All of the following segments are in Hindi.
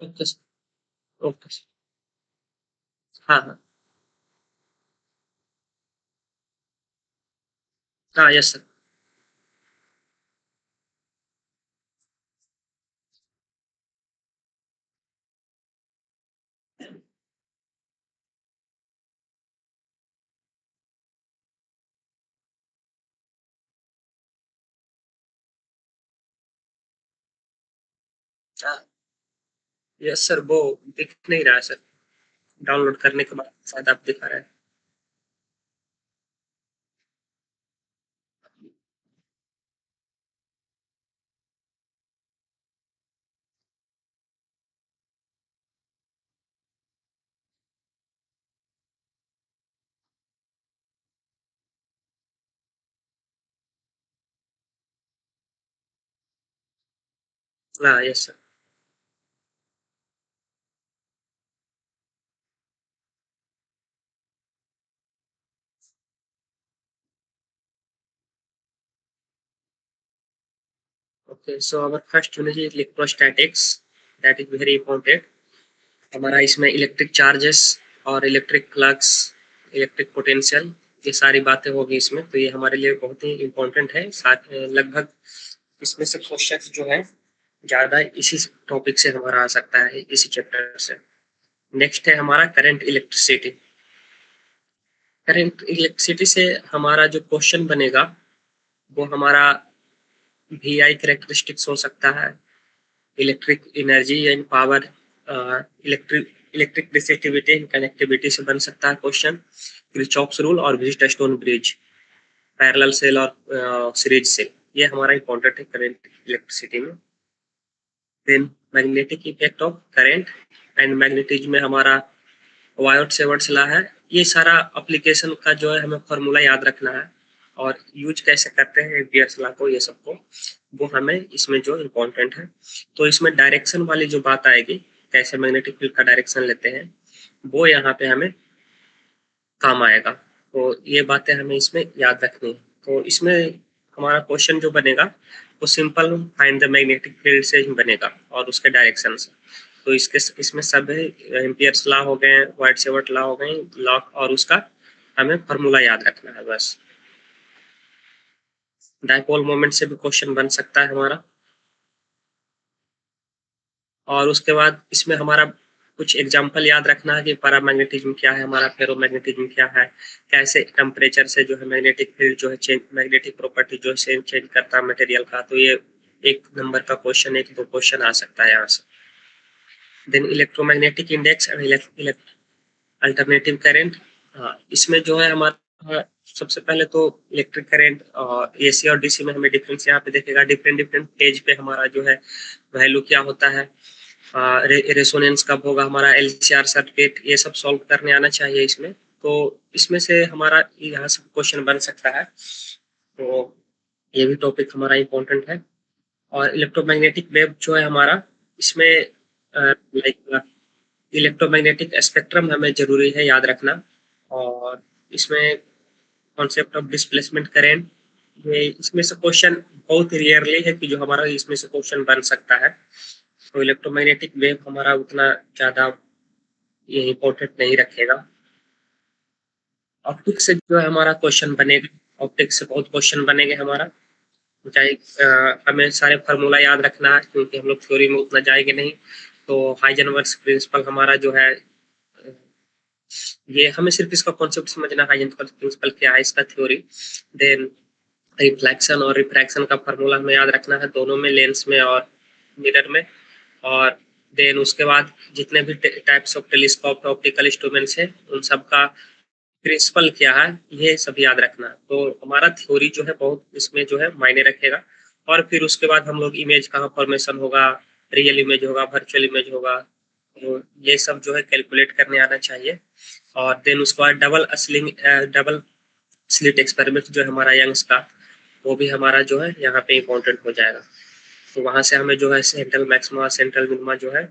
Okay sir. Okay sir. हाँ हाँ। हाँ यस सर। हाँ यस सर, वो दिख नहीं रहा है सर। डाउनलोड करने के बाद शायद आप दिखा रहे हैं। हाँ yes sir. Okay, so our first unit is electrostatics, that is very important. हमारा इसमें इलेक्ट्रिक चार्जेस और इलेक्ट्रिक फ्लक्स, इलेक्ट्रिक पोटेंशियल, ये सारी बातें होगी इसमें, तो ये हमारे लिए बहुत ही इम्पोर्टेंट है। साथ लगभग इसमें से क्वेश्चन जो है ज़्यादा इसी टॉपिक से हमारा आ सकता है, इसी चैप्टर से। नेक्स्ट है हमारा करंट इलेक्ट्रिसिटी। करंट इलेक्ट्रिसिटी से हमारा जो क्वेश्चन बनेगा वो हमारा वी आई करेक्टरिस्टिक्स हो सकता है, electric energy and power, electric electric resistivity and connectivity से बन सकता है क्वेश्चन, किरचॉफ्स रूल और व्हीटस्टोन ब्रिज, पैरेलल सेल और सीरीज सेल, ये हमारा इंपॉर्टेंट है करंट इलेक्ट्रिसिटी में। Then magnetic effect of current and magnetism में हमारा वायट सेवर्ट्स ला है। ये सारा एप्लीकेशन का जो है हमें फॉर्मूला याद रखना है और यूज कैसे करते हैं एम्पियर्स ला को, ये सबको वो हमें इसमें जो इम्पोर्टेंट है। तो इसमें डायरेक्शन वाली जो बात आएगी, कैसे मैग्नेटिक फील्ड का डायरेक्शन लेते हैं, वो यहाँ पे हमें काम आएगा। तो ये बातें हमें इसमें याद रखनी है। तो इसमें हमारा क्वेश्चन जो बनेगा वो simple find the magnetic field से ही बनेगा और उसके डायरेक्शन से। तो इसके इसमें सब एम्पियर्स लॉ हो गए, वाइट सेवर्ट लॉ हो गए, लॉ और उसका हमें फॉर्मूला याद रखना है बस। डायपोल मोमेंट से भी क्वेश्चन बन सकता है हमारा। और उसके बाद इसमें हमारा कुछ एग्जाम्पल याद रखना है कि पैरामैग्नेटिज्म क्या है, हमारा फेरोमैग्नेटिज्म क्या है, कैसे टेम्परेचर से जो है मैग्नेटिक फील्ड जो है चेंज, मैग्नेटिक प्रॉपर्टी जो है चेंज करता है मटेरियल का। तो ये एक नंबर का क्वेश्चन, एक दो क्वेश्चन आ सकता है यहाँ से। Then electromagnetic index and alternative current. हाँ, इसमें जो है हमारा सबसे पहले तो इलेक्ट्रिक करंट और एसी और डीसी में हमें डिफरेंस यहाँ पे देखेगा, डिफरेंट डिफरेंट पेज पे हमारा जो है वैल्यू क्या होता है, रेसोनेंस कब होगा, हमारा एलसीआर सर्किट, ये सब सॉल्व करने आना चाहिए इसमें। तो इसमें से हमारा यहाँ से क्वेश्चन बन सकता है। तो ये भी टॉपिक हमारा इम्पोर्टेंट है। और इलेक्ट्रोमैग्नेटिक वेव जो है हमारा, इसमें लाइक इलेक्ट्रोमैग्नेटिक स्पेक्ट्रम हमें जरूरी है याद रखना। और इसमें कॉन्सेप्ट ऑफ डिस्प्लेसमेंट करेंट, ये इसमें से क्वेश्चन बहुत रेयरली है कि जो हमारा इसमें से क्वेश्चन बन सकता है। तो इलेक्ट्रोमैग्नेटिक वेव हमारा उतना ज्यादा ये इम्पोर्टेंट नहीं रखेगा। ऑप्टिक्स से जो है हमारा क्वेश्चन बनेगा, ऑप्टिक्स से बहुत क्वेश्चन बनेंगे हमारा। चाहे हमें सारे फार्मूला याद रखना है क्योंकि हम लोग थ्योरी में उतना जाएंगे नहीं। तो हाइजेनबर्ग प्रिंसिपल हमारा जो है, ये हमें सिर्फ इसका कॉन्सेप्ट समझना, हाइजेनबर्ग प्रिंसिपल क्या है, इसका थ्योरी। देन रिफ्लेक्शन और रिफ्रैक्शन का फार्मूला हमें याद रखना है, दोनों में, लेंस में और मिरर में। और देन उसके बाद जितने भी types of telescope optical instruments है उन सब का प्रिंसिपल क्या है, ये सब याद रखना। तो हमारा थ्योरी जो है बहुत इसमें जो है मायने रखेगा। और फिर उसके बाद हम लोग इमेज कहाँ फॉर्मेशन होगा, रियल इमेज होगा, वर्चुअल इमेज होगा, तो ये सब जो है कैलकुलेट करने आना चाहिए। और देन उसके बाद डबल स्लिट एक्सपेरिमेंट जो है हमारा यंग्स का, वो भी हमारा जो है यहाँ पे इम्पोर्टेंट हो जाएगा। तो वहां से हमें जो है सेंट्रल मैक्सिमा सेंट्रल मिनिमा जो है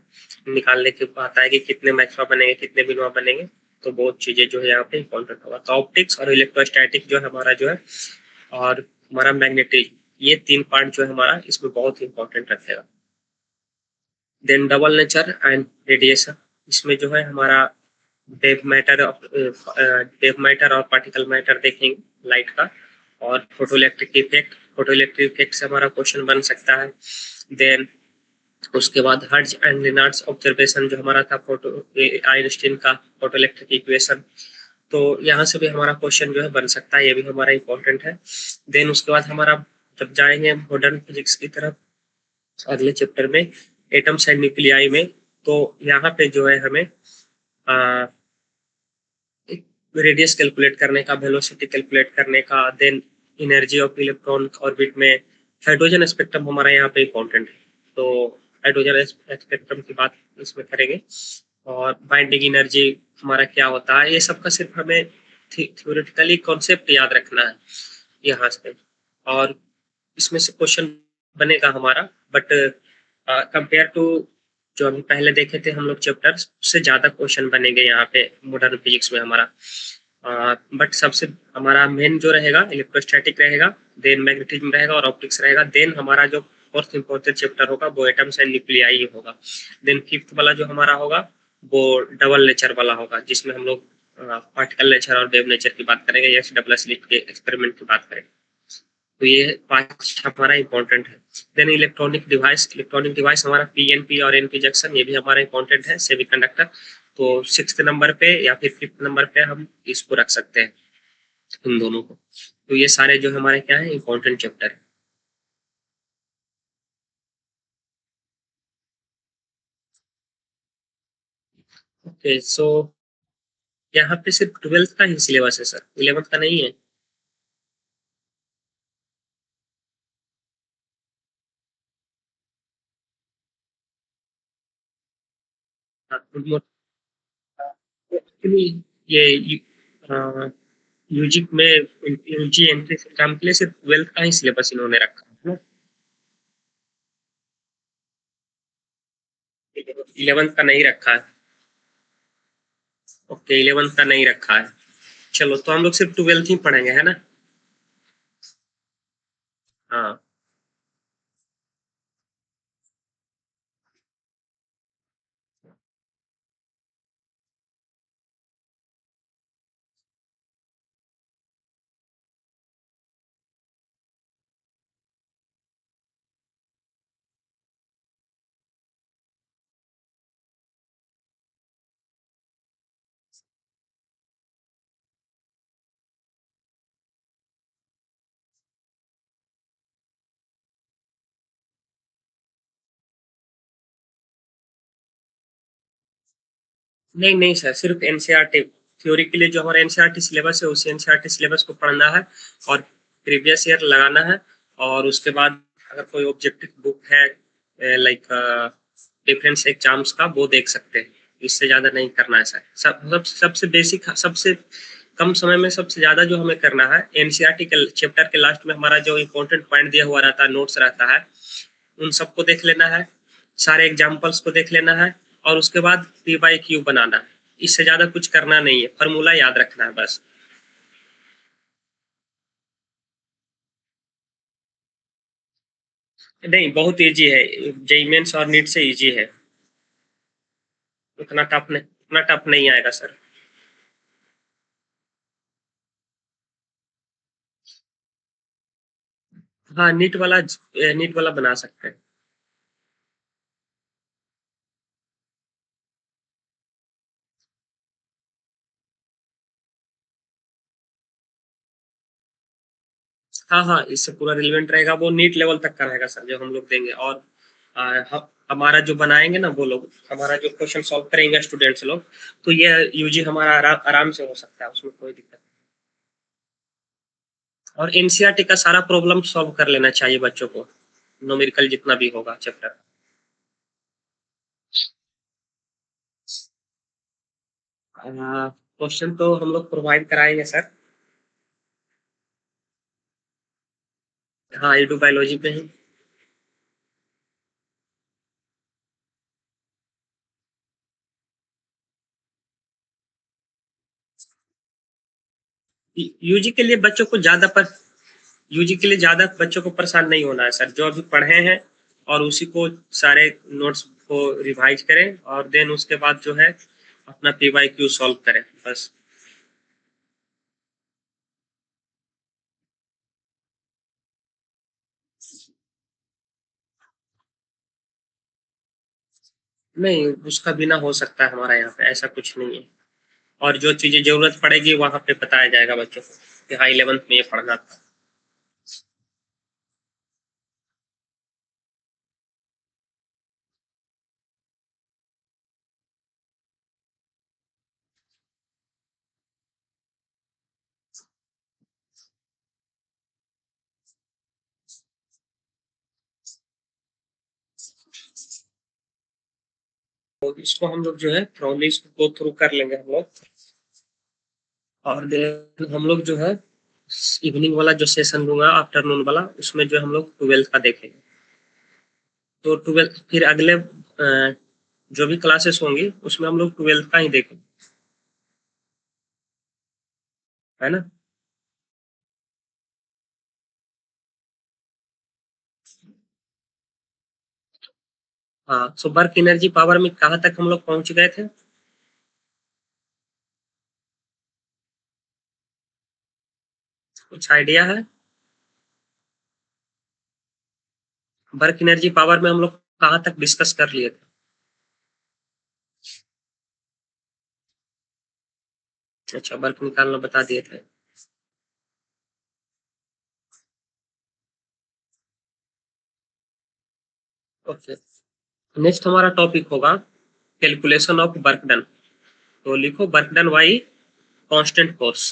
निकालने के आता है कि कितने मैक्सिमा बनेंगे, कितने मिनिमा बनेंगे। तो बहुत चीजें जो है यहाँ पे इम्पोर्टेंट होगा। तो ऑप्टिक्स और इलेक्ट्रोस्टैटिक जो है हमारा जो है, और हमारा मैग्नेटिक, ये तीन पार्ट जो है हमारा इसमें बहुत इंपॉर्टेंट रखेगा। Then double nature and radiation, इसमें जो है हमारा वेव मैटर और पार्टिकल मैटर देखेंगे लाइट का, और फोटो इलेक्ट्रिक इफेक्ट से हमारा क्वेश्चन बन सकता है। देन उसके बाद हर्ट्ज एंड लिनार्ड्स ऑब्जर्वेशन जो हमारा था, फोटो आइंस्टीन का फोटो इलेक्ट्रिक इक्वेशन, तो यहाँ से भी हमारा क्वेश्चन जो है बन सकता है, ये भी हमारा इंपॉर्टेंट है। देन उसके बाद हमारा जब जाएंगे मॉडर्न फिजिक्स की तरफ अगले चैप्टर में, एटम्स एंड न्यूक्लियाई में, तो यहाँ पे जो है हमें रेडियस कैलकुलेट करने का, वेलोसिटी कैलकुलेट करने का, then energy of electron orbit में, हाइड्रोजन स्पेक्ट्रम हमारा यहाँ पे इंपॉर्टेंट है, तो हाइड्रोजन स्पेक्ट्रम की बात इसमें करेंगे, और बाइंडिंग एनर्जी हमारा क्या होता है, ये सब का सिर्फ हमें थ्योरेटिकली कॉन्सेप्ट याद रखना है यहाँ से, और इसमें से क्वेश्चन बनेगा हमारा, बट कंपेयर टू जो अभी पहले देखे थे हम लोग चैप्टर्स, उससे ज्यादा क्वेश्चन बनेंगे यहाँ पे मॉडर्न फिजिक्स में हमारा। बट सबसे हमारा मेन जो रहेगा इलेक्ट्रोस्टैटिक रहेगा, देन मैग्नेटिज्म रहेगा और ऑप्टिक्स रहेगा, देन हमारा जो फोर्थ इंपॉर्टेंट चैप्टर होगा वो एटम्स एंड न्यूक्लियाई होगा, देन फिफ्थ वाला जो हमारा होगा वो डबल नेचर वाला होगा, जिसमें हम लोग पार्टिकल नेचर और वेव नेचर की बात करेंगे, या डबल स्लिट के एक्सपेरिमेंट की बात करेंगे, तो ये 5 हमारा इंपॉर्टेंट है। देन इलेक्ट्रॉनिक डिवाइस हमारा पीएनपी और एनपी जंक्शन, ये भी हमारा इंपॉर्टेंट है, सेमीकंडक्टर, तो 6th नंबर पे या फिर 5th नंबर पे हम इसको रख सकते हैं, इन दोनों को। तो ये सारे जो हमारे क्या है इंपॉर्टेंट चैप्टर है। ओके, सो यहाँ पे सिर्फ 12th का ही सिलेबस है सर, 11th का नहीं है। एक्चुअली ये यूजी में यूजी एंट्रेंस एग्जाम के लिए सिर्फ 12th का ही सिलेबस इन्होंने रखा है ना, 11th का नहीं रखा है। ओके, 11th का नहीं रखा है, चलो तो हम लोग सिर्फ 12th ही पढ़ेंगे, है ना। हाँ, नहीं नहीं सर, सिर्फ एनसीईआरटी थ्योरी के लिए जो हमारा एनसीईआरटी सिलेबस है, उस एनसीईआरटी सिलेबस को पढ़ना है और प्रीवियस ईयर लगाना है, और उसके बाद अगर कोई ऑब्जेक्टिव बुक है लाइक डिफरेंस एग्जाम्स का, वो देख सकते हैं, इससे ज्यादा नहीं करना है सर। सबसे बेसिक, सबसे कम समय में सबसे ज्यादा जो हमें करना है, एनसीईआरटी के चैप्टर के लास्ट में हमारा जो इंपॉर्टेंट पॉइंट दिया हुआ रहता है, नोट्स रहता है, उन सबको देख लेना है, सारे एग्जाम्पल्स को देख लेना है, और उसके बाद पी बाई क्यू बनाना है, इससे ज्यादा कुछ करना नहीं है, फॉर्मूला याद रखना है बस। नहीं, बहुत इजी है, जेई मेंस और नीट से इजी है, उतना टफ नहीं आएगा सर। हाँ, नीट वाला बना सकते हैं। हाँ हाँ, इससे पूरा रिलेवेंट रहेगा, वो नीट लेवल तक का रहेगा सर जो हम लोग देंगे, और हमारा जो बनाएंगे ना वो लोग, हमारा जो क्वेश्चन सॉल्व करेंगे स्टूडेंट्स लोग, तो ये यूजी हमारा आराम से हो सकता है, उसमें कोई दिक्कत नहीं। और एनसीईआरटी का सारा प्रॉब्लम सॉल्व कर लेना चाहिए बच्चों को, न्यूमेरिकल जितना भी होगा चैप्टर। क्वेश्चन तो हम लोग प्रोवाइड कराएंगे सर। हाँ, एडू बायोलॉजी पे ही। यूजी के लिए बच्चों को ज्यादा पर यूजी के लिए ज्यादा बच्चों को परेशान नहीं होना है सर, जो अभी पढ़े हैं और उसी को सारे नोट्स को रिवाइज करें और देन उसके बाद जो है अपना PYQ सॉल्व करें बस। नहीं, उसका बिना हो सकता है हमारा यहाँ पे, ऐसा कुछ नहीं है। और जो चीजें जरूरत पड़ेगी वहां पे बताया जाएगा बच्चों को कि हाँ 11th में ये पढ़ना था। तो इसको हम लोग जो है प्रॉब्लली इसको गो थ्रू कर लेंगे हम लोग। और देन हम लोग जो है इवनिंग वाला जो सेशन दूंगा आफ्टरनून वाला, उसमें जो हम लोग 12th का देखेंगे। तो 12th फिर अगले जो भी क्लासेस होंगी उसमें हम लोग 12th का ही देखेंगे, है ना। हाँ, सो वर्क एनर्जी पावर में कहाँ तक हम लोग पहुंच गए थे? कुछ आइडिया है? वर्क एनर्जी पावर में हम लोग कहाँ तक डिस्कस कर लिए थे? अच्छा, वर्क निकालना बता दिए थे। ओके, नेक्स्ट हमारा टॉपिक होगा कैलकुलेशन ऑफ वर्क डन। तो लिखो work done by constant force.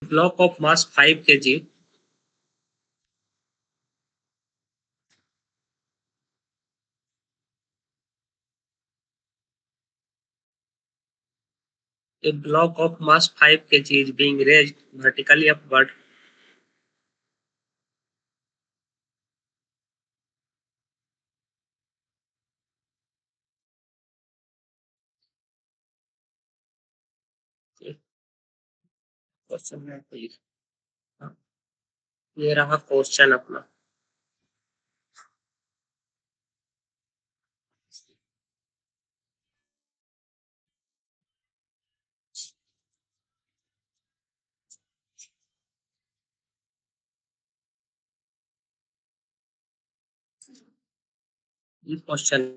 Block of mass 5 kg, a block of mass 5 kg is being raised vertically upward. Question है प्लीज। ये रहा क्वेश्चन अपना। ये क्वेश्चन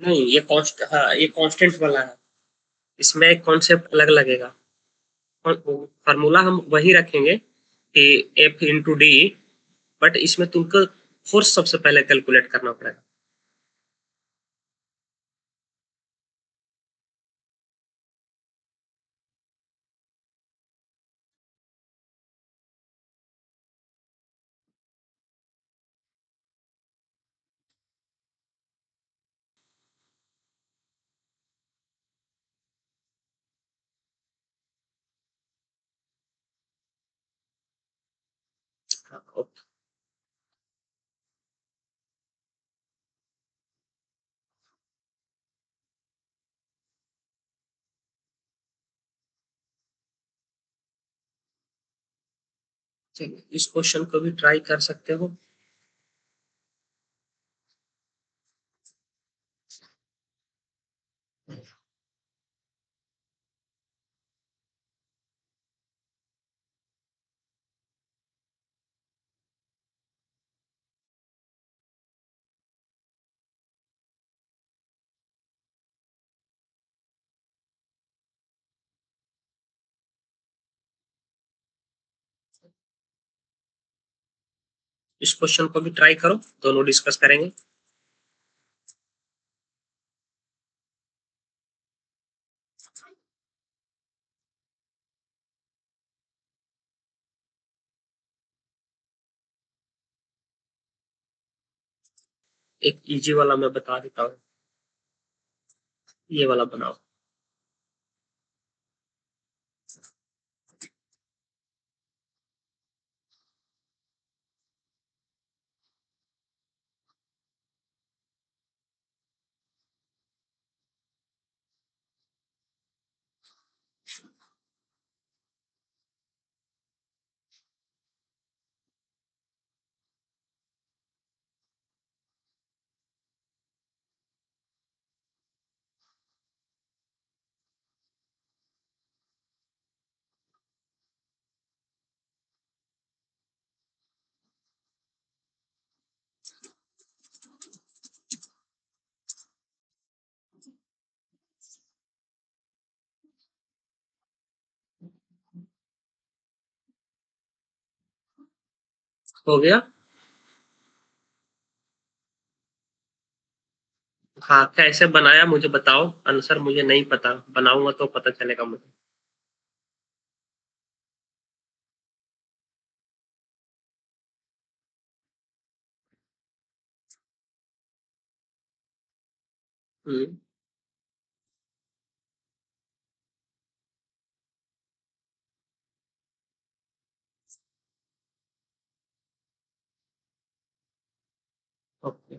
नहीं, ये कॉन्स्ट हाँ ये कांस्टेंट वाला है। इसमें एक कॉन्सेप्ट अलग लगेगा। फार्मूला हम वही रखेंगे कि एफ इंटू डी, बट इसमें तुमको फोर्स सबसे पहले कैलकुलेट करना पड़ेगा। हाँ, ओके। चलिए, इस क्वेश्चन को भी ट्राई कर सकते हो। इस क्वेश्चन को भी ट्राई करो, दोनों डिस्कस करेंगे। एक इजी वाला मैं बता देता हूँ, ये वाला बनाओ। हो गया। हाँ, कैसे बनाया मुझे बताओ, आंसर मुझे नहीं पता, बनाऊंगा तो पता चलेगा मुझे। हम्म। ओके।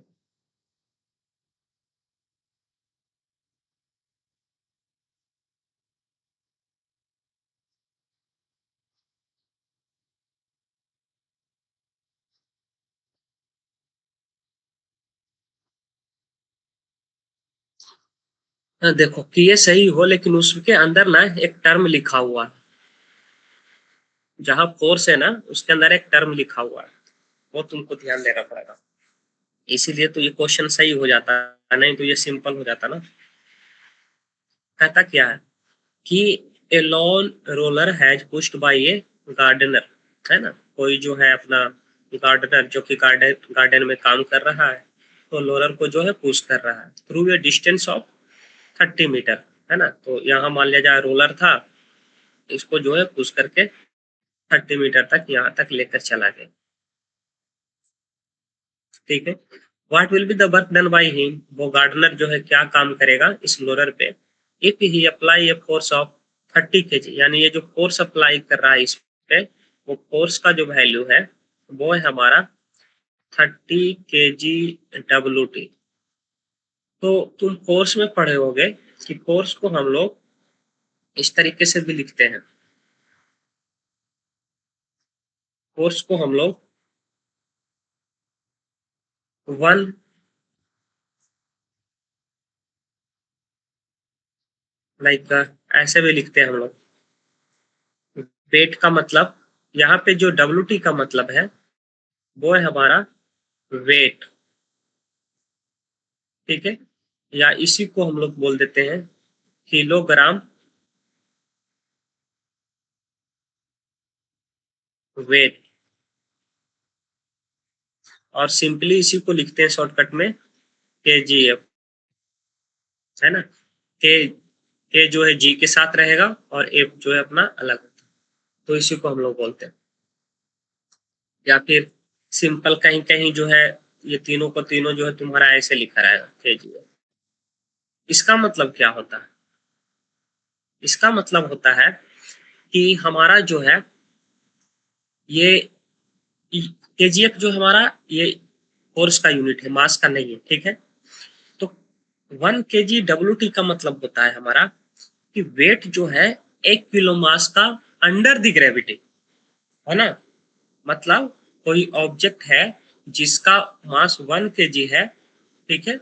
हाँ, देखो कि ये सही हो, लेकिन उसके अंदर ना एक टर्म लिखा हुआ है। जहाँ फोर्स है ना, उसके अंदर एक टर्म लिखा हुआ है, वो तुमको ध्यान देना पड़ेगा। इसीलिए तो ये क्वेश्चन सही हो जाता है, नहीं तो ये सिंपल हो जाता ना। कहता क्या है कि a lawn roller has pushed by a gardener, है ना, कोई जो है अपना गार्डनर जो कि गार्डन गार्डन में काम कर रहा है, तो रोलर को जो है पुश कर रहा है through a distance of 30 meter, है ना। तो यहाँ मान लिया जाए रोलर था, इसको जो है पुश करके 30 मीटर तक यहाँ तक लेकर चला गया। ठीक है। What will be the work done by him, वो गार्डनर जो है क्या काम करेगा इस लोरर पे, if he apply a force of 30 kg, यानी ये जो फोर्स अप्लाई कर रहा है इस पे, वो फोर्स का जो वैल्यू है वो है हमारा 30 kg WT। तो तुम फोर्स में पढ़े होगे कि फोर्स को हम लोग इस तरीके से भी लिखते हैं। फोर्स को हम लोग 1, लाइक ऐसे भी लिखते हैं हम लोग। वेट का मतलब, यहाँ पे जो WT का मतलब है वो है हमारा वेट। ठीक है। या इसी को हम लोग बोल देते हैं किलोग्राम वेट, और सिंपली इसी को लिखते हैं शॉर्टकट में KGF, है ना। के जो है जी के साथ रहेगा और एफ जो है अपना अलग होता है, तो इसी को हम लोग बोलते हैं। या फिर सिंपल कहीं कहीं जो है ये तीनों को तीनों जो है तुम्हारा ऐसे लिखा रहेगा KGF। इसका मतलब क्या होता है? इसका मतलब होता है कि हमारा जो है ये KGF जो हमारा ये फोर्स का यूनिट है, मास का नहीं है, ठीक है। तो 1 kg WT का मतलब होता है हमारा कि वेट जो है 1 किलो मास का अंडर द ग्रेविटी, है ना। मतलब कोई ऑब्जेक्ट है जिसका मास 1 kg है, ठीक है,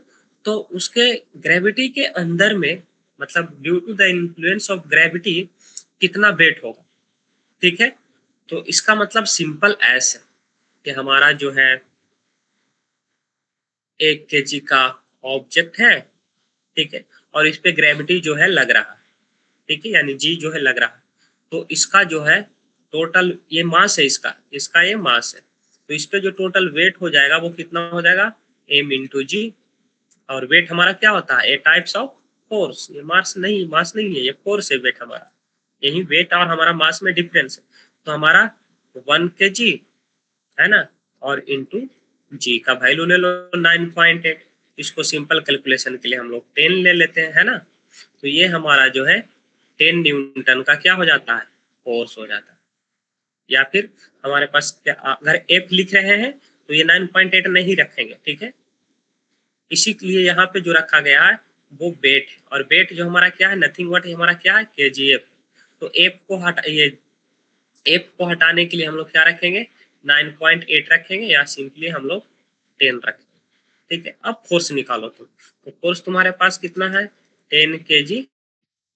तो उसके ग्रेविटी के अंदर में, मतलब due to the influence of gravity कितना वेट होगा, ठीक है। तो इसका मतलब सिंपल ऐसे है कि हमारा जो है 1 kg का ऑब्जेक्ट है, ठीक है, और इस पे ग्रेविटी जो है लग रहा है, ठीक है, यानी जी जो है लग रहा है, तो इसका जो है टोटल ये मास है, इसका इसका ये मास है, तो इस पे जो टोटल वेट हो जाएगा वो कितना हो जाएगा, m इंटू जी। और वेट हमारा क्या होता है, ए टाइप्स ऑफ फोर्स, ये मास नहीं है, ये फोर्स है वेट हमारा, यही वेट और हमारा मास में डिफरेंस है। तो हमारा 1 kg, है ना, और इंटू जी का वैल्यू ले लो 9.8, इसको सिंपल कैलकुलेशन के लिए हम लोग 10 ले लेते हैं, है ना। तो ये हमारा जो है 10 न्यूटन का क्या हो जाता है, फोर्स हो जाता है। या फिर हमारे पास क्या, अगर एफ लिख रहे हैं तो ये 9.8 नहीं रखेंगे, ठीक है, इसीलिए यहाँ पे जो रखा गया है वो वेट, और वेट जो हमारा क्या है, नथिंग बट हमारा क्या है, KGF। तो एफ को हटा, ये एफ को हटाने के लिए हम लोग क्या रखेंगे, 9.8 रखेंगे, या सिंपली हम लोग 10 रखेंगे, ठीक है। अब फोर्स निकालो तुम, तो फोर्स तुम्हारे पास कितना है, 10 kg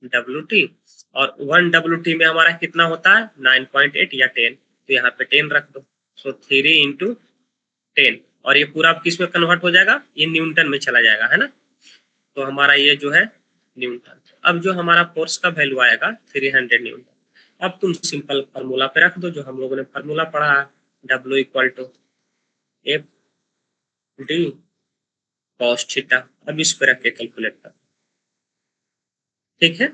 WT, और 1 WT में हमारा कितना होता है, 9.8 या 10, तो यहाँ पे 10 रख दो, सो 3 इंटू 10, और ये पूरा किस में कन्वर्ट हो जाएगा, ये न्यूटन में चला जाएगा, है ना। तो हमारा ये जो है न्यूटन। अब जो हमारा फोर्स का वैल्यू आएगा 300 न्यूटन। अब तुम सिंपल फार्मूला पे रख दो, जो हम लोगों ने फार्मूला पढ़ा है, W equal to F D cos theta. अब इस पे रख के कैलकुलेट कर, ठीक है,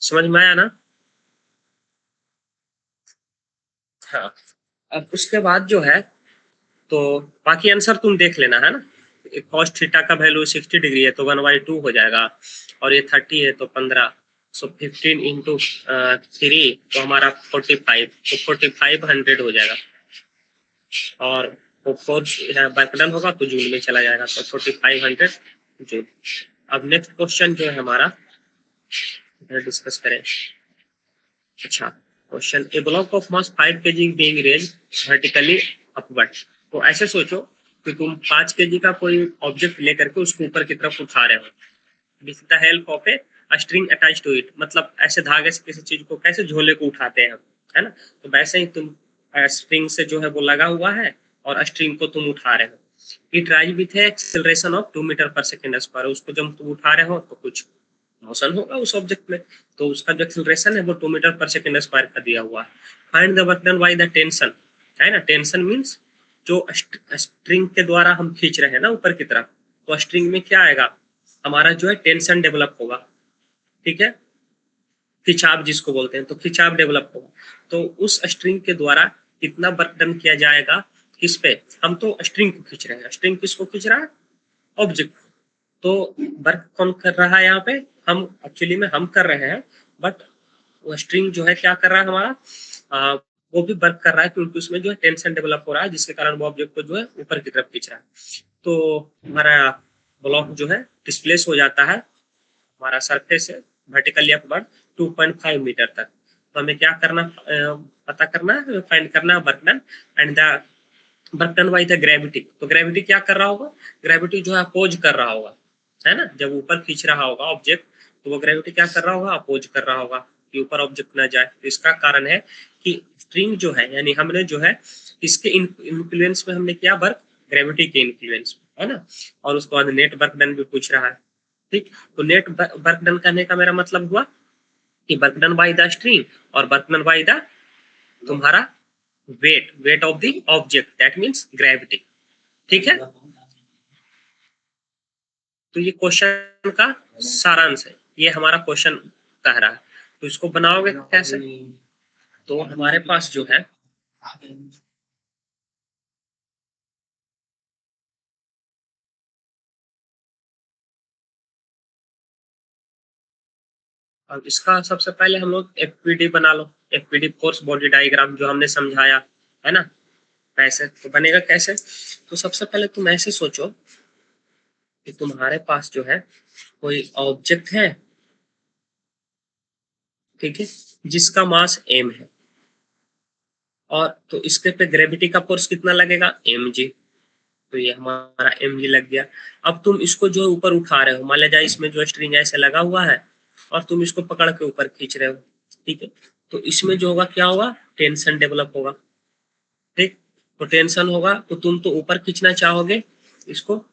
समझ में आया ना। हाँ, अब उसके बाद जो है, तो बाकी आंसर तुम देख लेना, है ना। कॉस थीटा का वैल्यू 60 डिग्री है तो 1/2 हो जाएगा, और ये 30 है तो 15, सो 15 इंटू 3 तो हमारा 45, तो 4500 हो जाएगा, और वो फोर्स बैकडन होगा तो जूल में चला जाएगा, तो 4500 जूल। अब नेक्स्ट क्वेश्चन जो है हमारा डिस्कस करें। अच्छा, question, A block of mass 5 kg being raised vertically upward. तो ऐसे सोचो कि तुम 5 kg का कोई ऑब्जेक्ट लेकर के उसको ऊपर की तरफ उठा रहे हो with the help of a string attach to it, मतलब ऐसे धागे से किसी चीज को कैसे झोले को उठाते हैं, है ना। तो वैसे ही तुम स्ट्रिंग से जो है वो लगा हुआ है और स्ट्रिंग को तुम उठा रहे हो। It rise with acceleration of 2 meter पर सेकेंड स्क्वायर। उसको जब तुम उठा रहे हो तो कुछ मोशन होगा उस ऑब्जेक्ट में, तो उसका जो एक्सेलरेशन है वो 2 मीटर पर सेकेंड स्क्वायर का दिया हुआ है। Find the work done by the tension, है ना। टेंशन मींस जो स्ट्रिंग के द्वारा हम खींच रहे हैं ना ऊपर की तरफ, तो स्ट्रिंग में क्या आएगा, हमारा जो है टेंशन डेवलप होगा, ठीक है, खिंचाव जिसको बोलते हैं, तो खिंचाव डेवलप होगा। तो उस स्ट्रिंग के द्वारा कितना वर्क डन किया जाएगा, किस पे, हम तो स्ट्रिंग को खींच रहे हैं, स्ट्रिंग किसको खींच रहा है, ऑब्जेक्ट। तो वर्क कौन कर रहा है यहाँ पे, हम एक्चुअली में हम कर रहे हैं, बट वो स्ट्रिंग जो है क्या कर रहा है हमारा, वो भी वर्क कर रहा है, क्योंकि उसमें जो है टेंशन डेवलप हो रहा है, जिसके कारण वो ऑब्जेक्ट को जो है ऊपर की तरफ खींच रहा है। तो हमारा ब्लॉक जो है डिस्प्लेस हो जाता है हमारा सरफेस है वर्टिकली अपवर्ड 2.5 मीटर तक। तो हमें क्या करना, पता करना है, फाइंड करना है work done and the work done by the gravity. तो ग्रेविटी क्या कर रहा होगा, ग्रेविटी जो है अपोज कर रहा होगा, है ना। जब ऊपर खींच रहा होगा ऑब्जेक्ट तो वो ग्रेविटी क्या कर रहा होगा, अपोज कर रहा होगा कि ऊपर ऑब्जेक्ट ना जाए। तो इसका कारण है कि स्ट्रिंग जो है, यानी हमने जो है इसके इन्फ्लुएंस में हमने किया वर्क, ग्रेविटी के इन्फ्लुएंस में, है ना। और उसके बाद नेट वर्क डन भी पूछ रहा है, ठीक। तो नेट वर्क डन करने का मेरा मतलब हुआ कि work done by the string और वर्क डन बाय द तुम्हारा weight of the object, that means gravity. ठीक है, तो ये क्वेश्चन का सारांश है, ये हमारा क्वेश्चन कह रहा है। तो इसको बनाओगे कैसे? तो हमारे पास जो है अब इसका सबसे पहले हम लोग एफपीडी बना लो, एफपीडी फोर्स बॉडी डायग्राम जो हमने समझाया है ना, ऐसे तो बनेगा कैसे? तो सबसे पहले तुम ऐसे सोचो कि तुम्हारे पास जो है कोई ऑब्जेक्ट है, ठीक है, जिसका मास m है, और तो इसके पे ग्रेविटी का फोर्स कितना लगेगा? mg। तो ये हमारा mg लग गया। अब तुम इसको जो ऊपर उठा रहे हो, मान लिया जाए इसमें जो स्ट्रिंग ऐसे लगा हुआ है और तुम इसको पकड़ के ऊपर खींच रहे हो, ठीक है, तो इसमें जो होगा क्या होगा? टेंशन डेवलप होगा। ठीक, तो टेंशन होगा तो तुम तो ऊपर खींचना चाहोगे इसको,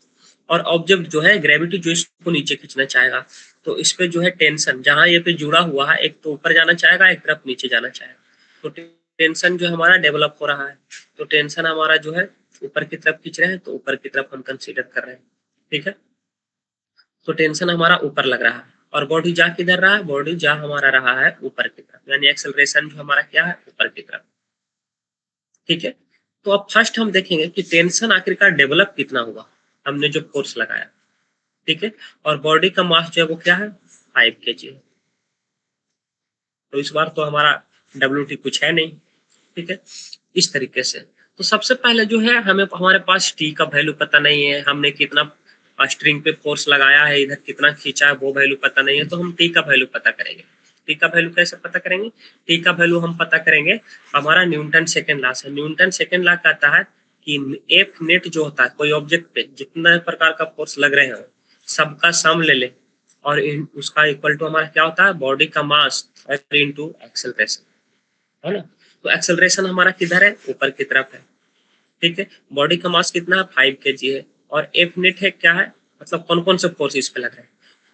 और ऑब्जेक्ट जो है ग्रेविटी जो इसको नीचे खींचना चाहेगा। तो इस पे जो है टेंशन जहां ये पे जुड़ा हुआ है, एक तो ऊपर जाना चाहेगा, एक तरफ नीचे जाना चाहेगा। तो टेंशन जो हमारा डेवलप हो रहा है, तो टेंशन हमारा जो है ऊपर की तरफ खींच रहे हैं, तो ऊपर की तरफ हम कंसीडर कर रहे हैं। ठीक है, तो टेंशन हमारा ऊपर लग रहा है, और बॉडी जा किधर रहा है? बॉडी जा हमारा रहा है ऊपर की तरफ, यानी एक्सेलरेशन जो हमारा क्या है? ऊपर की तरफ। ठीक है, तो अब फर्स्ट हम देखेंगे कि टेंशन आखिरकार डेवलप कितना हुआ, हमने जो फोर्स लगाया। ठीक है, और बॉडी का मास जो है वो क्या है? 5 kg है। तो इस बार तो हमारा WT कुछ है नहीं। ठीक है, इस तरीके से। तो सबसे पहले जो है हमें, हमारे पास टी का वैल्यू पता नहीं है, हमने कितना स्ट्रिंग पे फोर्स लगाया है, इधर कितना खींचा है वो वैल्यू पता नहीं है, तो हम टी का वैल्यू पता करेंगे। टी का वैल्यू कैसे पता करेंगे? टी का वैल्यू हम पता करेंगे, हमारा न्यूटन सेकेंड लॉ है। न्यूटन सेकेंड लॉ कहता है कि एफ नेट जो होता है कोई ऑब्जेक्ट पे जितना प्रकार का फोर्स लग रहे हैं सबका सम ले ले, और उसका इक्वल टू हमारा क्या होता है? बॉडी का मास इनटू एक्सेलरेशन, है ना। तो एक्सेलरेशन हमारा किधर है? ऊपर की तरफ है। ठीक है, बॉडी का मास कितना है? 5 kg है, और एफ नेट है क्या है, मतलब कौन कौन से फोर्स इस पे लग रहे हैं?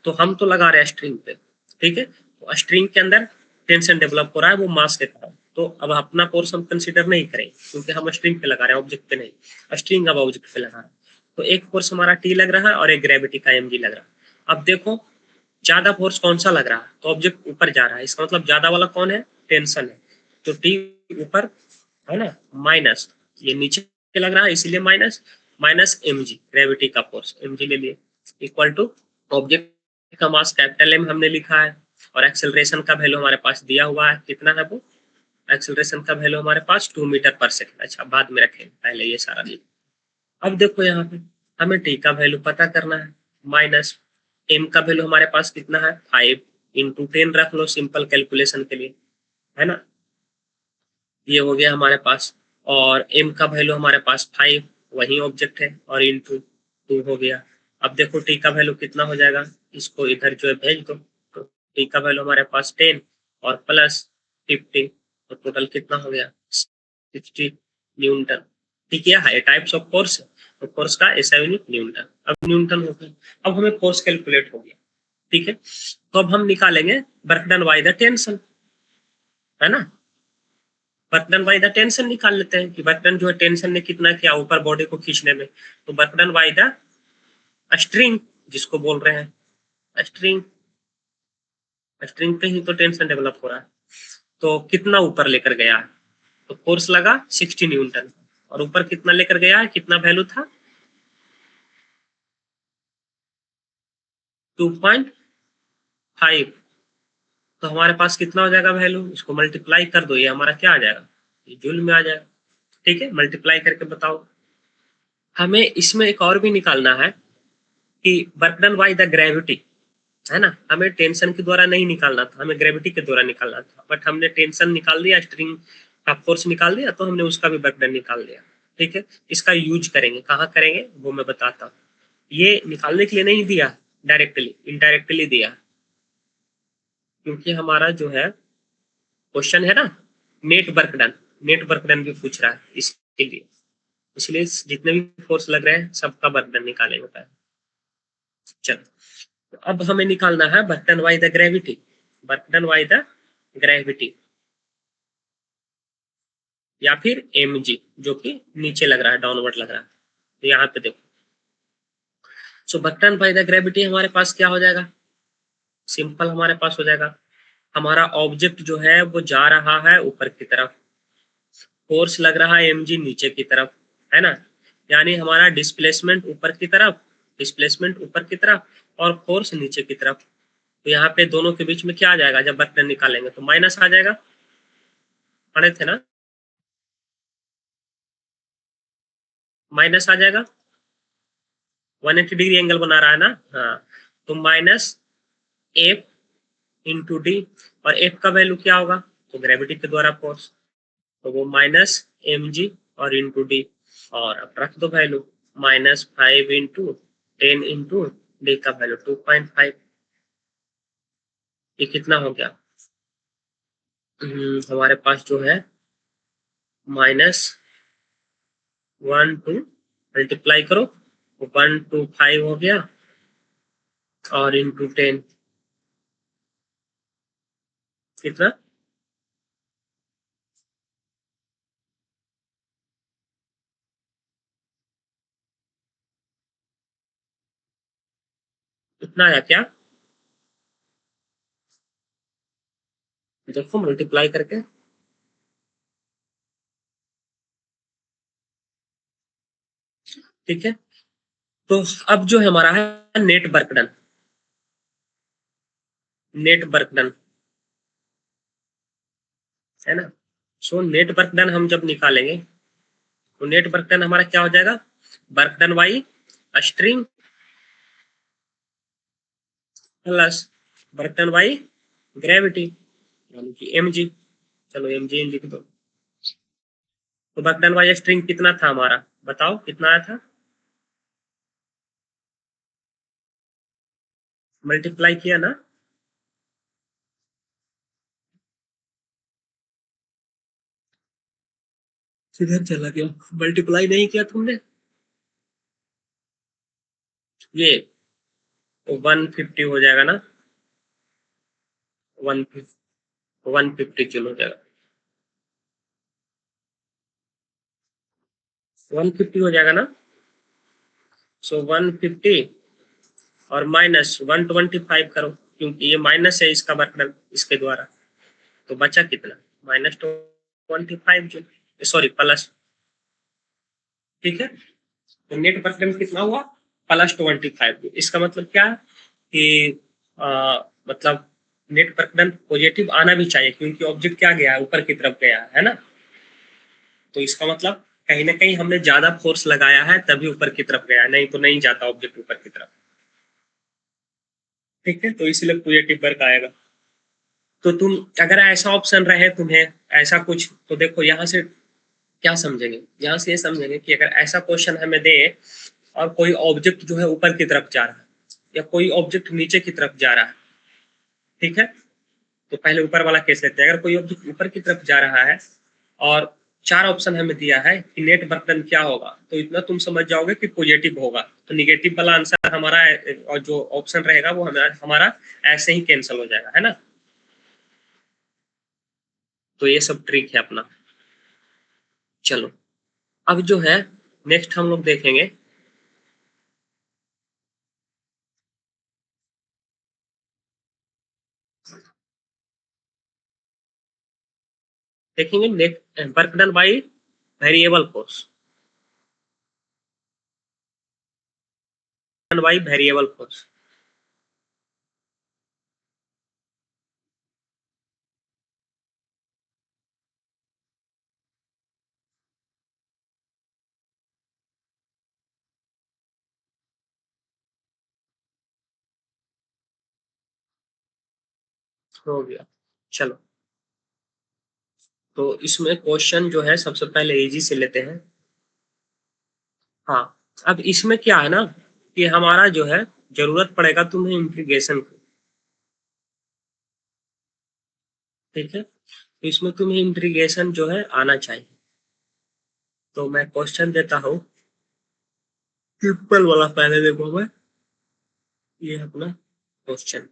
तो हम तो लगा रहे हैं स्ट्रिंग पे। ठीक है, तो स्ट्रिंग के अंदर टेंशन डेवलप हो रहा है वो मास के कारण, तो अब अपना फोर्स हम कंसिडर नहीं करेंगे क्योंकि हम स्ट्रिंग पे लगा रहे हैं, ऑब्जेक्ट पे नहीं। स्ट्रिंग अब ऑब्जेक्ट पे लगा रहा है, तो एक फोर्स हमारा टी लग रहा है और एक ग्रेविटी का mg लग रहा है। अब देखो ज्यादा फोर्स कौन सा लग रहा है, तो ऑब्जेक्ट ऊपर जा रहा है, इसका मतलब ज्यादा वाला कौन है? टेंशन है। तो टी ऊपर है ना, माइनस ये नीचे लग रहा है इसीलिए माइनस, माइनस mg ग्रेविटी का फोर्स mg ले लिए, इक्वल टू ऑब्जेक्ट का मास कैपिटल M हमने लिखा है, और एक्सेलरेशन का वैल्यू हमारे पास दिया हुआ है, कितना है वो? एक्सेलरेशन का वैल्यू हमारे पास 2 मीटर पर सेकेंड। अच्छा बाद में रखें, पहले ये सारा लिख। अब देखो यहाँ पे हमें टी का वैल्यू पता करना है, माइनस एम का वैल्यू हमारे पास कितना है? 5 × 10 रख लो सिंपल कैलकुलेशन के लिए, है ना। ये हो गया हमारे पास, और m का वैल्यू हमारे पास 5, वही ऑब्जेक्ट है, और इंटू 2 हो गया। अब देखो t का वैल्यू कितना हो जाएगा, इसको इधर जो है भेज दो, तो t का वैल्यू हमारे पास 10 और प्लस 50, तो टोटल कितना हो गया? 60 न्यूटन। ठीक है, हाई टाइप्स ऑफ फोर्स, तो फोर्स का ऐसा यूनिट न्यूटन। अब न्यूटन हो गया, अब हमें फोर्स कैलकुलेट हो गया। ठीक है, तो अब हम निकालेंगे work done by the tension, है ना। Work done by the tension निकाल लेते हैं कि वर्क डन जो है टेंशन ने कितना किया ऊपर बॉडी को खींचने में। तो work done by the string जिसको बोल रहे हैं स्ट्रिंग, स्ट्रिंग पे ही तो टेंशन डेवलप हो रहा है, तो कितना ऊपर लेकर गया है? तो फोर्स लगा 60 न्यूटन, और ऊपर कितना लेकर गया है, कितना वैल्यू था? 2.5। तो हमारे पास कितना हो जाएगा वैल्यू? इसको मल्टीप्लाई कर दो, ये हमारा क्या आ जाएगा? ये जूल में आ जाएगा। ठीक है, मल्टीप्लाई करके बताओ। हमें इसमें एक और भी निकालना है कि work done by the gravity, है ना। हमें टेंशन के द्वारा नहीं निकालना था, हमें ग्रेविटी के द्वारा निकालना था, बट हमने टेंशन निकाल दिया, स्ट्रिंग का फोर्स निकाल दिया, तो हमने उसका भी वर्क डन निकाल दिया। ठीक है, इसका यूज करेंगे, कहाँ करेंगे वो मैं बताता हूँ। ये निकालने के लिए नहीं दिया डायरेक्टली, इनडायरेक्टली दिया, क्योंकि हमारा जो है क्वेश्चन है ना net work done, net work done भी पूछ रहा है इसके लिए, इसलिए जितने भी फोर्स लग रहे हैं सबका वर्क डन निकालेंगे पहले। चलो, तो अब हमें निकालना है work done by the gravity. Work done by the gravity, या फिर mg जो कि नीचे लग रहा है, डाउनवर्ड लग रहा है। तो यहाँ पे देखो, so work done by the gravity हमारे पास क्या हो जाएगा, सिंपल हमारे पास हो जाएगा, हमारा ऑब्जेक्ट जो है वो जा रहा है ऊपर की तरफ, फोर्स लग रहा है mg नीचे की तरफ, है ना, यानी हमारा डिस्प्लेसमेंट ऊपर की तरफ, डिस्प्लेसमेंट ऊपर की तरफ और फोर्स नीचे की तरफ। तो यहाँ पे दोनों के बीच में क्या आ जाएगा, जब वर्क डन निकालेंगे तो माइनस आ जाएगा, पढ़े थे ना, माइनस आ जाएगा, 180 डिग्री एंगल बना रहा है ना, हाँ, तो माइनस एफ इंटू डी, और एफ का वैल्यू क्या होगा, तो ग्रेविटी के द्वारा फोर्स, तो वो माइनस एम जी और इंटू डी, और अब रख दो वैल्यू, -5 इंटू 10 इंटू डी का वैल्यू 2.5, ये कितना हो गया, हमारे पास जो है -1 टू मल्टीप्लाई करो, 125 हो गया, और इंटू 10 कितना, इतना आया क्या, देखो मल्टीप्लाई करके, ठीक है। तो अब जो है हमारा है net work done, net work done, है ना, सो नेट वर्क डन हम जब निकालेंगे तो नेट वर्क डन हमारा क्या हो जाएगा, work done by string plus work done by gravity, यानी कि mg, चलो mg लिख दो। तो वर्क डन बाई स्ट्रिंग कितना था हमारा, बताओ कितना आया था, मल्टीप्लाई किया ना, किधर चला गया, मल्टीप्लाई नहीं किया तुमने, ये 150 हो जाएगा ना, 150 किलो हो जाएगा, 150 हो जाएगा ना, सो 150 और माइनस 125 करो, क्योंकि ये माइनस है इसका वर्क इसके द्वारा, तो बचा कितना, -25 जो, सॉरी प्लस, ठीक है। तो नेट वर्क कितना हुआ, +25, इसका मतलब क्या कि मतलब नेट वर्क पॉजिटिव आना भी चाहिए, क्योंकि ऑब्जेक्ट क्या गया है, ऊपर की तरफ गया है ना, तो इसका मतलब कहीं ना कहीं हमने ज्यादा फोर्स लगाया है तभी ऊपर की तरफ गया है, नहीं तो नहीं जाता ऑब्जेक्ट ऊपर की तरफ, ठीक है, तो इसलिए पॉजिटिव वर्क आएगा। तो तुम अगर ऐसा ऑप्शन रहे तुम्हें ऐसा कुछ, तो देखो यहाँ से क्या समझेंगे, यहाँ से ये समझेंगे कि अगर ऐसा क्वेश्चन हमें दे और कोई ऑब्जेक्ट जो है ऊपर की तरफ जा रहा है या कोई ऑब्जेक्ट नीचे की तरफ जा रहा है, ठीक है, तो पहले ऊपर वाला केस लेते हैं, अगर कोई ऑब्जेक्ट ऊपर की तरफ जा रहा है और चार ऑप्शन हमें दिया है कि नेट वर्क डन क्या होगा, तो इतना तुम समझ जाओगे कि पॉजिटिव होगा, तो निगेटिव वाला आंसर हमारा और जो ऑप्शन रहेगा वो हमारा ऐसे ही कैंसिल हो जाएगा, है ना, तो ये सब ट्रिक है अपना। चलो अब जो है नेक्स्ट हम लोग देखेंगे, work done by variable force, done by variable force, हो गया। चलो तो इसमें क्वेश्चन जो है सबसे पहले इजी से लेते हैं। हाँ, अब इसमें क्या है ना कि हमारा जो है जरूरत पड़ेगा तुम्हें इंटीग्रेशन की, ठीक है, तो इसमें तुम्हें इंटीग्रेशन जो है आना चाहिए। तो मैं क्वेश्चन देता हूँ, सिंपल वाला पहले देखो, मैं ये अपना क्वेश्चन,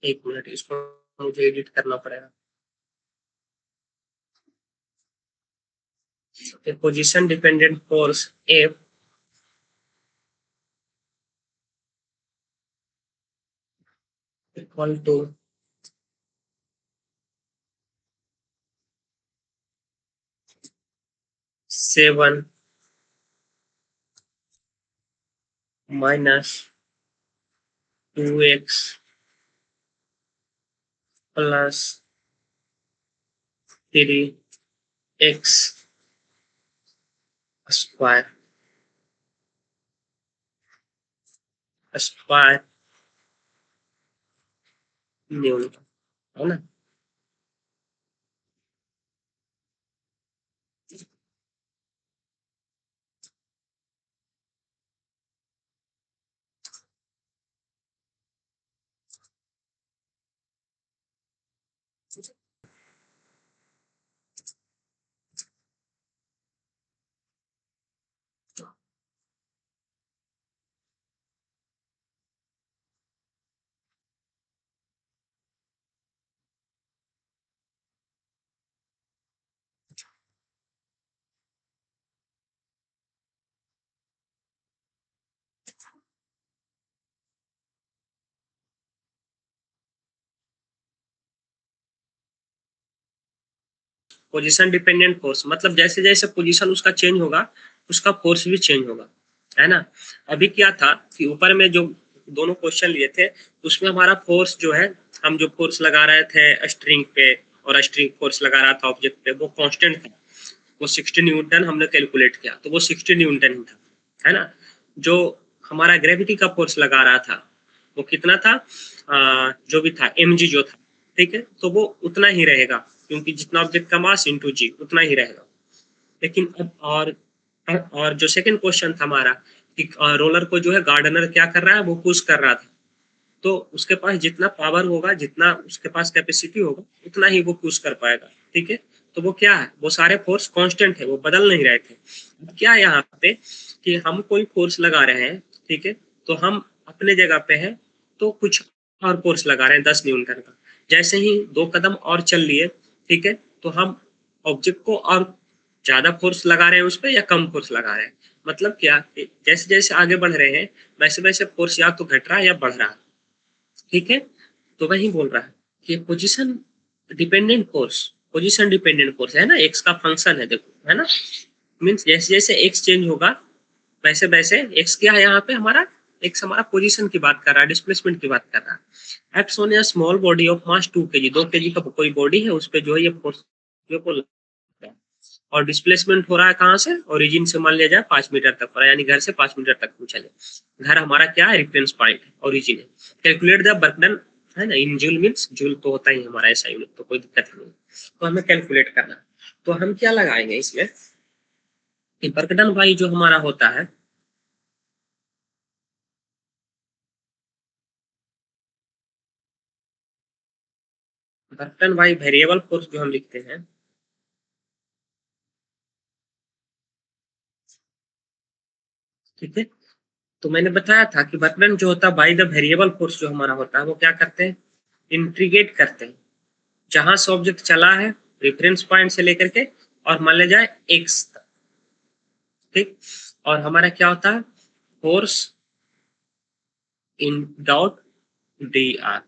एक मिनट, इसको मुझे एडिट करना पड़ेगा। Position dependent force F equal to seven minus 2x plus 3x square square newton, है ना। पोजीशन डिपेंडेंट फोर्स मतलब जैसे जैसे पोजीशन उसका चेंज होगा उसका फोर्स भी चेंज होगा, है ना। अभी क्या था कि ऊपर में जो दोनों क्वेश्चन लिए थे उसमें हमारा फोर्स जो है, हम जो फोर्स लगा रहे थे स्ट्रिंग पे और स्ट्रिंग फोर्स लगा रहा था ऑब्जेक्ट पे, वो कांस्टेंट था। वो 60 न्यूटन हमने कैलकुलेट किया तो वो 60 न्यूटन ही था, है ना। जो हमारा ग्रेविटी का फोर्स लगा रहा था वो कितना था, जो भी था mg जो था, ठीक है, तो वो उतना ही रहेगा क्योंकि जितना ऑब्जेक्ट का मास इंटू जी उतना ही रहेगा। लेकिन अब और जो सेकंड क्वेश्चन था हमारा कि रोलर को जो है गार्डनर क्या कर रहा है, वो पुश कर रहा था, तो उसके पास जितना पावर होगा, जितना उसके पास कैपेसिटी होगा उतना ही वो पुश कर पाएगा, ठीक है। तो वो क्या है, वो सारे फोर्स कांस्टेंट है, वो बदल नहीं रहे थे। अब क्या है यहाँ पे कि हम कोई फोर्स लगा रहे हैं, ठीक है, तो हम अपने जगह पे है तो कुछ और फोर्स लगा रहे हैं 10 न्यूटन का। जैसे ही 2 कदम और चल लिए, ठीक है, तो हम ऑब्जेक्ट को और ज्यादा फोर्स लगा रहे हैं उस पर या कम फोर्स लगा रहे हैं। मतलब क्या, जैसे जैसे आगे बढ़ रहे हैं वैसे वैसे फोर्स या तो घट रहा है या बढ़ रहा है, ठीक है। तो वही बोल रहा है कि पोजीशन डिपेंडेंट फोर्स है ना, एक्स का फंक्शन है, देखो, है ना। मीन्स जैसे जैसे एक्स चेंज होगा वैसे वैसे एक्स क्या है यहाँ पे हमारा, एक्स हमारा पोजीशन की बात कर रहा है, डिस्प्लेसमेंट की बात कर रहा है। Act on A small body of mass 2 kg, 2 kg का कोई बॉडी है उस पे जो है ये फोर्स जो को लगता है। और डिस्प्लेसमेंट हो रहा है कहाँ से, ओरिजिन से मान लिया जाए 5 मीटर तक हो रहा है, यानी घर से 5 मीटर तक हम चले। घर हमारा क्या है, रेफरेंस पॉइंट है, ओरिजिन है। कैलकुलेट द वर्क डन, है ना, इन जूल मीन्स जूल तो होता ही हमारा ऐसा यूनिट, तो कोई दिक्कत नहीं। तो हमें कैलकुलेट करना है। तो हम क्या लगाएंगे इसमें कि वर्क डन बाई जो हमारा होता है, work done by variable force जो हम लिखते हैं, ठीक है। तो मैंने बताया था कि वर्क डन जो होता है बाई द वेरिएबल फोर्स जो हमारा होता है वो क्या करते हैं, इंटीग्रेट करते हैं जहां से ऑब्जेक्ट चला है रेफरेंस पॉइंट से लेकर के और मान लिया जाए एक्स तक, ठीक। और हमारा क्या होता है, force in dot D R.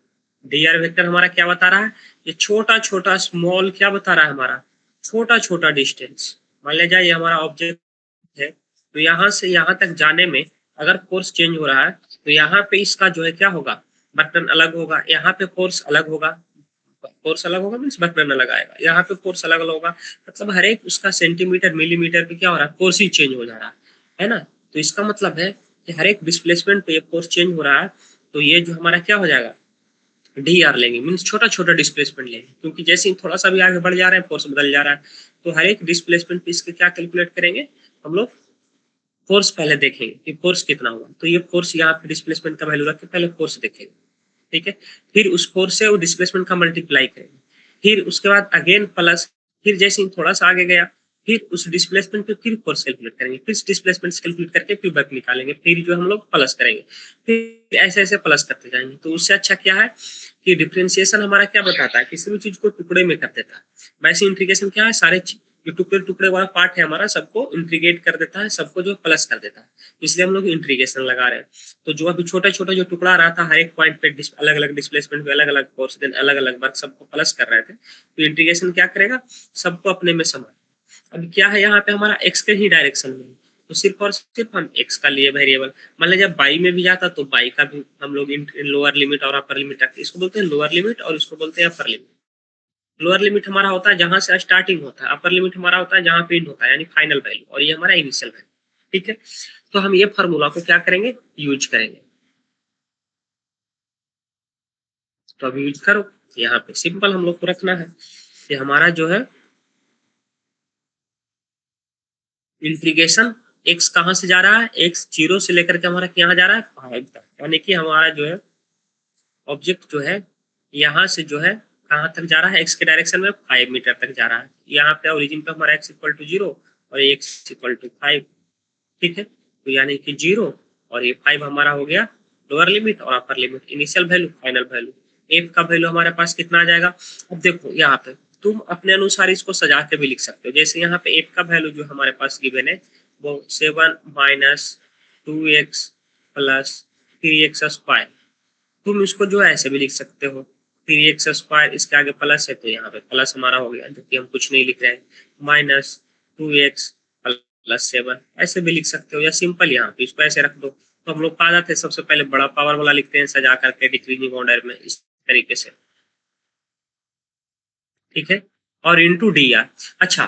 D R vector हमारा क्या बता रहा है, ये छोटा छोटा स्मॉल क्या बता रहा है हमारा, छोटा छोटा डिस्टेंस। मान लिया जाए ये हमारा ऑब्जेक्ट है, तो यहाँ से यहाँ तक जाने में अगर फोर्स चेंज हो रहा है तो यहाँ पे इसका जो है क्या होगा, बटन अलग होगा, यहाँ पे फोर्स अलग होगा। फोर्स अलग होगा मीन्स बटन अलग आएगा, यहाँ पे फोर्स अलग अलग होगा। मतलब हर एक उसका सेंटीमीटर मिलीमीटर पे क्या हो रहा है, फोर्स ही चेंज हो जा रहा है ना। तो इसका मतलब है कि हर एक डिस्प्लेसमेंट पे ये फोर्स चेंज हो रहा है, तो ये जो हमारा क्या हो जाएगा, डी आर लेंगे, मीन्स छोटा छोटा डिस्प्लेसमेंट लेंगे, क्योंकि जैसे ही थोड़ा सा भी आगे बढ़ जा रहे हैं फोर्स बदल जा रहा है। तो हर एक डिस्प्लेसमेंट पे इसके क्या कैलकुलेट करेंगे हम लोग, फोर्स पहले देखेंगे कि फोर्स कितना हुआ, तो ये फोर्स यहाँ पे डिस्प्लेसमेंट का वैल्यू रख के पहले फोर्स देखेंगे, ठीक है। फिर उस फोर्स से वो डिस्प्लेसमेंट का मल्टीप्लाई करेंगे, फिर उसके बाद अगेन प्लस, फिर जैसे ही थोड़ा सा आगे गया फिर उस डिस्प्लेसमेंट पे फिर फोर्स कैलकुलेट करेंगे, फिर डिस्प्लेसमेंट कैलकुलेट करके फिर वर्क निकालेंगे, फिर जो हम लोग प्लस करेंगे, फिर ऐसे ऐसे प्लस करते जाएंगे। तो उससे अच्छा क्या है कि डिफरेंशिएशन हमारा क्या बताता है, किसी भी चीज को टुकड़े में कर देता है। वैसे इंटीग्रेशन क्या है, सारे जो टुकड़े टुकड़े वाला पार्ट है हमारा सबको इंटीग्रेट कर देता है, सबको जो प्लस कर देता है, इसलिए हम लोग इंटीग्रेशन लगा रहे हैं। तो जो अभी छोटा छोटा जो टुकड़ा रहा था, हर एक पॉइंट पे अलग अलग डिस्प्लेसमेंट पे अलग अलग फोर्स, देन अलग अलग वर्क, सबको प्लस कर रहे थे। तो इंटीग्रेशन क्या करेगा, सबको अपने में समा। अब क्या है यहाँ पे हमारा x के ही डायरेक्शन में, तो सिर्फ और सिर्फ हम x का लिए वेरिएबल, मान लीजिए जब y में भी जाता तो y का भी हम लोग लोअर लिमिट और अपर लिमिट रखते हैं। इसको बोलते हैं लोअर लिमिट और इसको बोलते हैं अपर लिमिट। लोअर लिमिट हमारा होता है जहां से स्टार्टिंग होता है, अपर लिमिट हमारा होता है जहां पे एंड होता है, यानी फाइनल वैल्यू, और ये हमारा इनिशियल वैल्यू। ठीक है, तो हम ये फॉर्मूला को क्या करेंगे, यूज करेंगे। तो अब यूज करो, यहाँ पे सिंपल हम लोग को रखना है कि हमारा जो है इंटीग्रेशन x कहाँ से जा रहा है, x 0 से लेकर के हमारा यहाँ जा रहा है 5 तक, यानी कि हमारा जो है ऑब्जेक्ट जो है यहाँ से जो है कहाँ तक जा रहा है, x के डायरेक्शन में 5 मीटर तक जा रहा है। यहाँ पे ओरिजिन पे हमारा x इक्वल टू 0 और x इक्वल टू 5। ठीक है, तो यानी कि 0 और ये 5 हमारा हो गया लोअर लिमिट और upper limit, initial value final value. f का वैल्यू हमारे पास कितना आ जाएगा, अब देखो यहाँ पे तुम अपने अनुसार इसको सजा के भी लिख सकते हो। जैसे यहाँ पे f का वैल्यू जो हमारे पास गिवन है वो 7 minus 2x plus 3x square, तुम इसको जो है ऐसे भी लिख सकते हो 3x स्क्वायर, इसके आगे प्लस है तो यहाँ पे प्लस हमारा हो गया, जो कि हम कुछ नहीं लिख रहे हैं, माइनस 2x प्लस 7, ऐसे भी लिख सकते हो, या सिंपल यहाँ पे इसको ऐसे रख दो। तो हम लोग पा जाते हैं, सबसे पहले बड़ा पावर वाला लिखते हैं सजा करके डिक्रीजिंग ऑर्डर में इस तरीके से। ठीक है, और इंटू डी आर। अच्छा,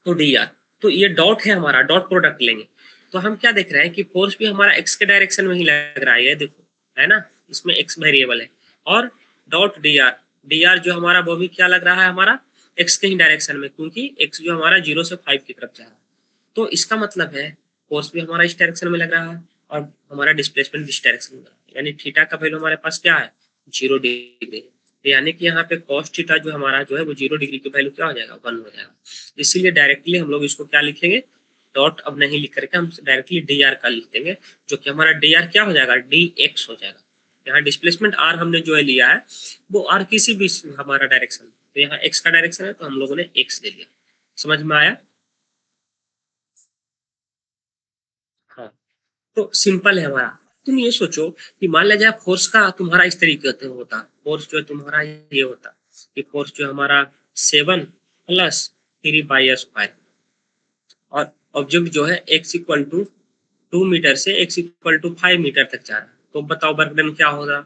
तो डी आर, तो ये डॉट है हमारा, डॉट प्रोडक्ट लेंगे। तो हम क्या देख रहे हैं कि फोर्स भी हमारा एक्स के डायरेक्शन में ही लग रहा है, ये देखो है ना, इसमें एक्स वेरिएबल है, और dot D R, D R जो हमारा वो भी क्या लग रहा है हमारा एक्स के ही डायरेक्शन में, क्योंकि एक्स जो हमारा 0 से 5 की तरफ जा रहा है। तो इसका मतलब है फोर्स भी हमारा इस डायरेक्शन में लग रहा है और हमारा डिस्प्लेसमेंट इस डायरेक्शन में लग रहा है, यानी थीटा का वैल्यू हमारे पास क्या है, 0 डिग्री। यानी कि यहाँ पे cos थीटा जो हमारा जो है वो 0 डिग्री की वैल्यू क्या हो जाएगा, 1 हो जाएगा। इसीलिए डायरेक्टली हम लोग इसको क्या लिखेंगे, डॉट अब नहीं लिख करके हम डायरेक्टली डी आर का लिख देंगे, जो कि हमारा डी आर क्या हो जाएगा, डी एक्स हो जाएगा। यहाँ डिस्प्लेसमेंट आर हमने जो है लिया है वो आर किसी भी हमारा डायरेक्शन, तो यहाँ एक्स का डायरेक्शन है तो हम लोगों ने एक्स दे दिया। समझ में आया? हाँ, तो सिंपल है हमारा। तुम ये सोचो कि मान लिया जाए फोर्स का तुम्हारा इस तरीके से होता, फोर्स जो है तुम्हारा ये होता कि फोर्स जो हमारा 7 प्लस 3 स्क्वायर, और ऑब्जेक्ट जो है x इक्वल टू 2 मीटर से x इक्वल टू 5 मीटर तक जा रहा है, तो बताओ वर्क डन क्या होगा,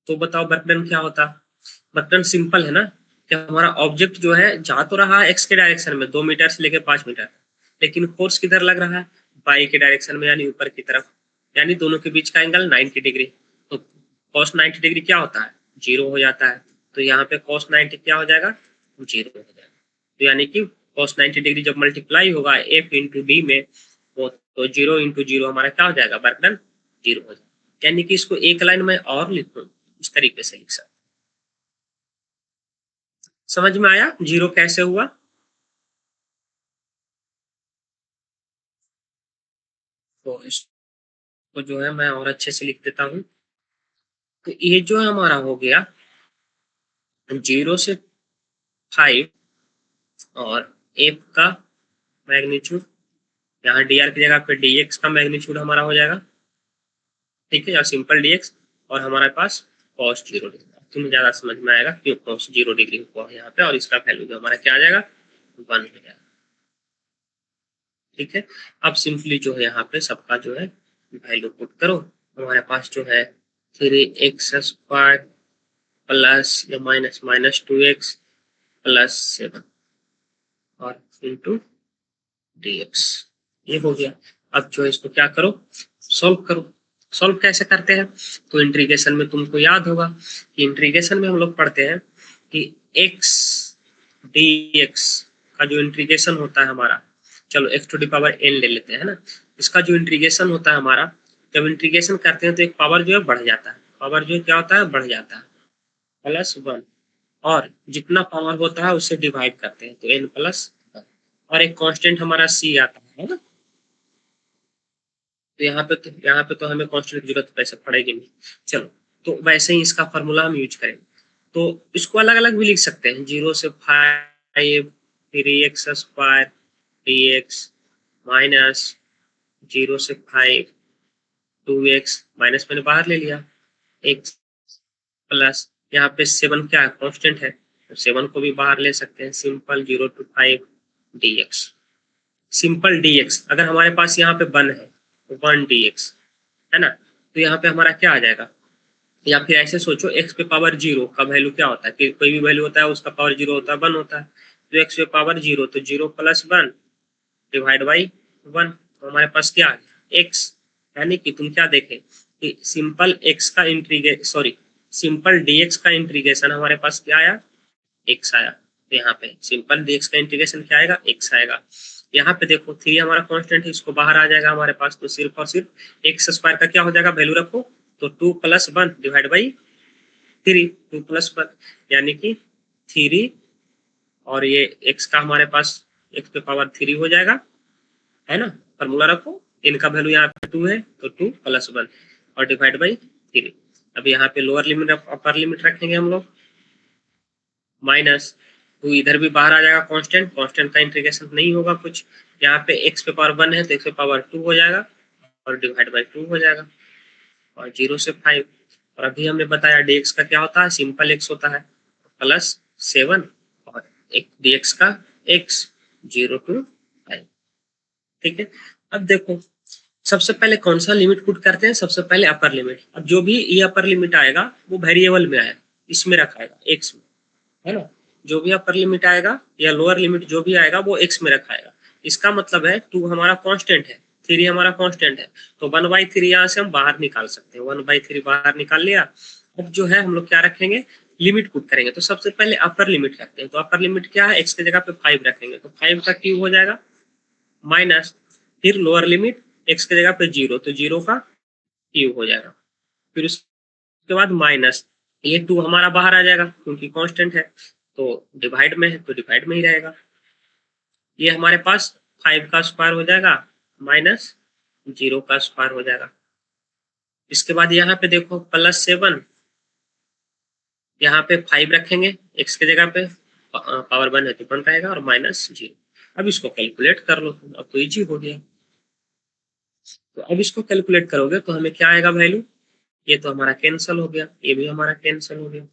तो बताओ वर्क डन क्या होता। वर्क डन सिंपल है ना, कि हमारा ऑब्जेक्ट जो है जा तो रहा है एक्स के डायरेक्शन में 2 मीटर से लेकर 5 मीटर, लेकिन फोर्स किधर लग रहा है, वाई के डायरेक्शन में, यानी ऊपर की तरफ, यानी दोनों के बीच का एंगल 90 डिग्री। तो cos 90 डिग्री क्या होता है, 0 हो जाता है। तो यहाँ पे cos 90 क्या हो जाएगा, 0 हो जाएगा। तो यानी कि cos 90 डिग्री जब मल्टीप्लाई होगा f इंटू डी में, वो तो 0 इंटू 0 हमारा क्या हो जाएगा, वर्क डन 0 हो जाएगा। यानी कि इसको एक लाइन में और लिखूं, इस तरीके से लिख सकते। समझ में आया जीरो कैसे हुआ? तो इसको जो है मैं और अच्छे से लिख देता हूँ। तो ये जो है हमारा हो गया 0 से 5, और एफ का मैग्नीट्यूड, यहाँ डी आर की जगह पे डी एक्स का मैग्नीट्यूड हमारा हो जाएगा। ठीक है, या सिंपल डी एक्स, और हमारे पास कॉस 0 डिग्री। तुम्हें ज्यादा समझ में आएगा क्यों कॉस 0 डिग्री हुआ यहाँ पे, और इसका वैल्यू जो हमारा क्या आ जाएगा, 1 हो जाएगा। ठीक है, अब सिंपली जो है यहाँ पे सबका जो है वैल्यू पुट करो। हमारे पास जो है 3x² प्लस या माइनस माइनस 2x प्लस 7 और इंटू dx, ये हो गया। अब जो है इसको क्या करो, सॉल्व करो। सॉल्व कैसे करते हैं, तो इंटीग्रेशन में तुमको याद होगा कि इंटीग्रेशन में हम लोग पढ़ते हैं कि x dx का जो इंटीग्रेशन होता है हमारा, चलो x to the power n ले लेते हैं ना, इसका जो इंटीग्रेशन होता है हमारा, जब इंटीग्रेशन करते हैं तो एक पावर जो है बढ़ जाता है, पावर जो क्या होता है बढ़ जाता है, +1, और जितना पावर होता है उससे डिवाइड करते हैं, तो n प्लस, और एक कांस्टेंट हमारा c आता है ना। तो यहाँ पे तो हमें कांस्टेंट की जरूरत वैसे पड़ेगी नहीं। चलो, तो वैसे ही इसका फॉर्मूला हम यूज करेंगे। तो इसको अलग अलग भी लिख सकते हैं, 0 से 5 3x स्क्वायर dx माइनस 0 से 5 2x, माइनस मैंने बाहर ले लिया, x प्लस यहाँ पे 7 क्या है, कांस्टेंट है, तो 7 को भी बाहर ले सकते हैं, simple 0 to 5 dx, simple dx। अगर हमारे पास यहाँ पे 1 है तो 1 dx है ना, तो यहाँ पे हमारा क्या आ जाएगा, या फिर ऐसे सोचो x पे पावर 0 का वैल्यू क्या होता है, कि कोई भी वैल्यू होता है उसका पावर 0 होता है, 1 होता है, तो x पे पावर 0 तो 0 प्लस 1 डिवाइड बाई 1, तो हमारे पास क्या आ गया x, यानी कि तुम क्या देखें कि सिंपल x का इंटीग्रेशन, सॉरी सिंपल dx का इंटीग्रेशन हमारे पास क्या आया, x आया। तो यहाँ पे सिंपल dx का इंटीग्रेशन क्या आएगा, x आएगा। यहाँ पे देखो 3 हमारा कांस्टेंट है, इसको बाहर आ जाएगा हमारे पास, तो सिर्फ और सिर्फ एक्स स्क्वायर का क्या हो जाएगा, वैल्यू रखो, तो 2 प्लस 1 डिवाइड बाई 3, 2 प्लस 1 यानी कि 3, और ये x का हमारे पास x पे पावर 3 हो जाएगा, है ना। फॉर्मूला रखो, इनका वैल्यू यहाँ पे 2 है, तो 2 प्लस 1 और डिवाइड बाई 3। अब यहाँ पे लोअर लिमिट अपर लिमिट रखेंगे हम लोग, माइनस 2 इधर भी बाहर आ जाएगा, कांस्टेंट, कांस्टेंट का इंटीग्रेशन नहीं होगा कुछ, यहाँ पे x पे पावर 1 है तो x पे पावर 2 हो जाएगा और डिवाइड बाई 2 हो जाएगा, और 0 से 5, और अभी हमने बताया dx का क्या होता है, सिंपल x होता है, प्लस 7 और एक dx का x 0 to 5, ठीक है। अब देखो सबसे पहले कौन सा लिमिट पुट करते हैं, सबसे पहले अपर लिमिट। अब जो भी ये अपर लिमिट आएगा वो वेरिएबल में आएगा, इसमें रखाएगा x में, है ना। जो भी अपर लिमिट आएगा या लोअर लिमिट जो भी आएगा वो x में रखाएगा। इसका मतलब है 2 हमारा कांस्टेंट है, 3 हमारा कांस्टेंट है, तो 1/3 यहाँ से हम बाहर निकाल सकते हैं, 1/3 बाहर निकाल लिया। अब जो है हम लोग क्या रखेंगे, लिमिट पुट करेंगे, तो सबसे पहले अपर लिमिट रखते हैं। तो अपर लिमिट क्या है, x की जगह पे 5 रखेंगे, तो 5 का क्यूब हो जाएगा, माइनस फिर लोअर लिमिट x की जगह पे 0, तो 0 का क्यूब हो जाएगा, फिर उसके बाद माइनस ये 2 हमारा बाहर आ जाएगा क्योंकि कांस्टेंट है, तो डिवाइड में है तो डिवाइड में ही रहेगा, ये हमारे पास 5 का स्क्वायर हो जाएगा माइनस 0 का स्क्वायर हो जाएगा। इसके बाद यहाँ पे देखो प्लस 7, यहाँ पे 5 रखेंगे x की जगह पे, पावर 1 है तो 1 रहेगा, और माइनस 0। अब इसको कैलकुलेट कर लो, अब तो इजी हो गया। तो अब इसको कैलकुलेट करोगे तो हमें क्या आएगा वैल्यू, ये तो हमारा कैंसिल हो गया, ये भी हमारा कैंसिल हो गया,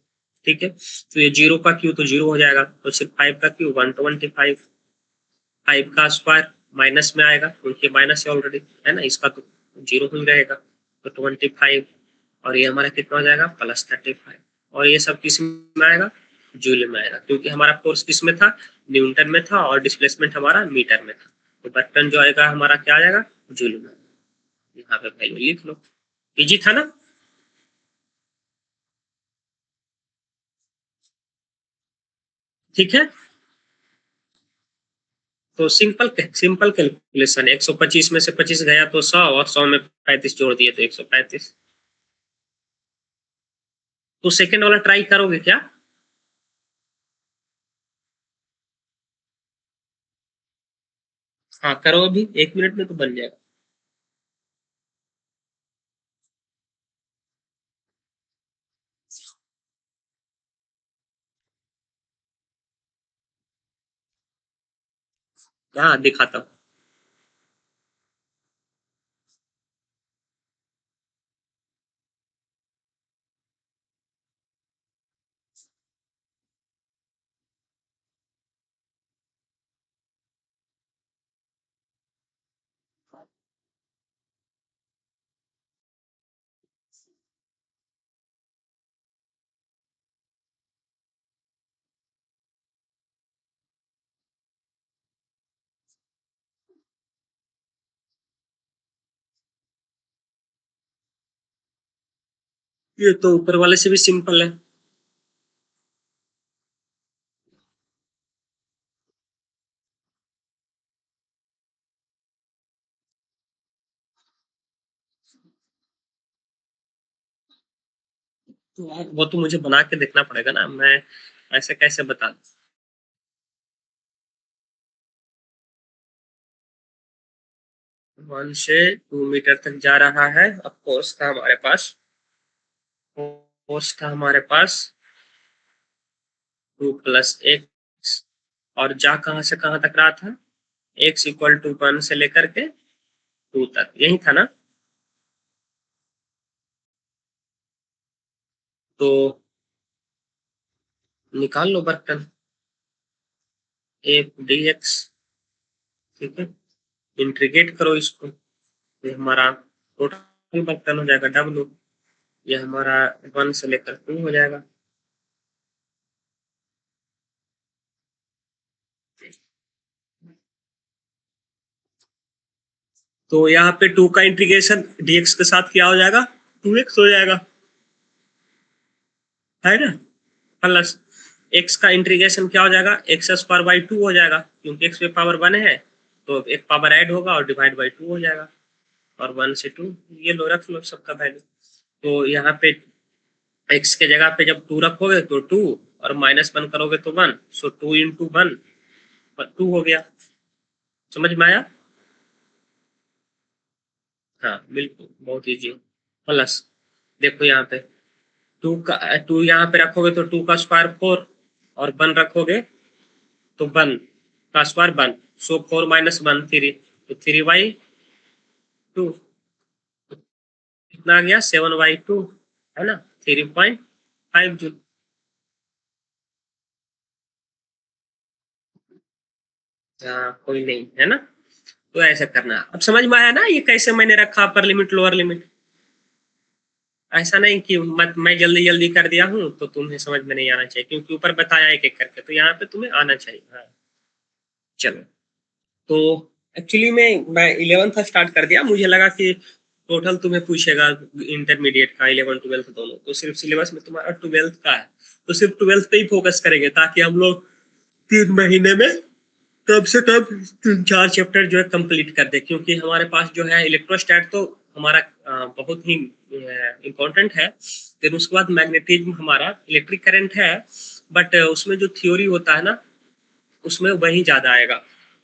ठीक है। तो ये 0 का क्यू तो 0 हो जाएगा, तो सिर्फ 5 का क्यू 125, 5 का स्क्वायर माइनस में आएगा क्योंकि माइनस है ऑलरेडी, है ना, इसका तो 0 ही रहेगा, तो 25, और ये हमारा कितना हो जाएगा, प्लस 35, और ये सब किस में आएगा, जूल में आएगा, क्योंकि हमारा फोर्स किस में था, न्यूटन में था, और डिस्प्लेसमेंट हमारा मीटर में था, तो बर्तन जो आएगा हमारा क्या आ जाएगा, जूल में। यहाँ पे वैल्यू लिख लो, इजी था ना। ठीक है, तो सिंपल कैलकुलेशन, 125 में से 25 गया तो 100, और 100 में 35 जोड़ दिए तो 135। तो सेकंड वाला ट्राई करोगे क्या। हाँ करो, अभी 1 मिनट में तो बन जाएगा। हाँ दिखाता हूँ। ये तो ऊपर वाले से भी सिंपल है। तो वो तो मुझे बना के देखना पड़ेगा ना, मैं ऐसे कैसे बता दूं? 1 से 2 मीटर तक जा रहा है। अब फोर्स था हमारे पास 2 प्लस एक्स, और जा कहां से कहां तक रहा था? एक्स इक्वल टू 1 से लेकर के 2 तक, यही था ना? तो निकाल लो बर्तन, एक डी एक्स, ठीक है, इंटीग्रेट करो इसको, ये हमारा टोटल बर्तन हो जाएगा डब्लू, ये हमारा 1 से लेकर 2 हो जाएगा। तो यहाँ पे 2 का इंटीग्रेशन dx के साथ क्या हो जाएगा? 2x हो जाएगा, है ना? प्लस x का इंटीग्रेशन क्या हो जाएगा? एक्स स्क्वायर बाई 2 हो जाएगा, क्योंकि x पे पावर 1 है तो एक पावर ऐड होगा और डिवाइड बाई 2 हो जाएगा, और 1 से 2, ये लो रख लो सबका वैल्यू। तो यहाँ पे x के जगह पे जब 2 रखोगे तो 2, और -1 करोगे तो 1, सो 2 इंटू 1 2 हो गया। समझ में आया? हाँ बिल्कुल, बहुत इजी। प्लस देखो यहाँ पे 2 यहाँ पे रखोगे तो 2 का स्क्वायर 4, और 1 रखोगे तो 1 का स्क्वायर 1, सो 4 माइनस 1 3, तो 3/2 कितना आ गया? 7/2, है ना? 3.5 जूल। हाँ कोई नहीं, है ना? तो ऐसा करना। अब समझ में आया ना ये कैसे मैंने रखा अपर लिमिट लोअर लिमिट? ऐसा नहीं कि मैं जल्दी जल्दी कर दिया हूँ तो तुम्हें समझ में नहीं आना चाहिए, क्योंकि ऊपर बताया एक एक करके, तो यहाँ पे तुम्हें आना चाहिए। हाँ चलो, तो एक्चुअली मैं 11th स्टार्ट कर दिया, मुझे लगा कि टोटल तुम्हें पूछेगा इंटरमीडिएट का, 11 12 दोनों, तो सिर्फ सिलेबस में तुम्हारा 12th का है, तो सिर्फ 12th पे ही फोकस करेंगे, ताकि हम लोग 3 महीने में कम से कम 3 4 चैप्टर जो है कंप्लीट कर दे, क्योंकि हमारे पास जो है इलेक्ट्रोस्टैट तो हमारा बहुत ही इम्पोर्टेंट है। फिर उसके बाद मैग्नेटिज्म हमारा इलेक्ट्रिक करंट है, बट उसमें जो थ्योरी होता है ना, उसमें वही ज्यादा आएगा।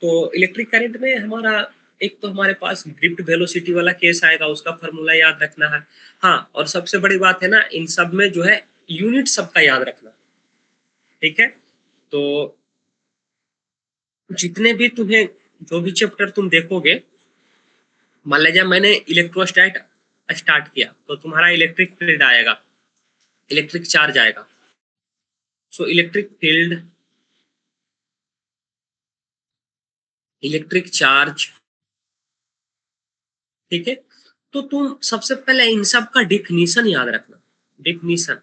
तो इलेक्ट्रिक करंट में हमारा एक तो हमारे पास ड्रिफ्ट वेलोसिटी वाला केस आएगा, उसका फॉर्मूला याद रखना है। हाँ, और सबसे बड़ी बात है ना, इन सब में जो है यूनिट सबका याद रखना, ठीक है? तो जितने भी तुम्हें जो भी चैप्टर तुम देखोगे, मान लीजिए मैंने इलेक्ट्रोस्टैट स्टार्ट किया तो तुम्हारा इलेक्ट्रिक फील्ड आएगा, इलेक्ट्रिक चार्ज आएगा, so electric field, electric charge, ठीक है? तो तुम सबसे पहले इन सब का डिफिनीशन याद रखना। डिफिनीशन,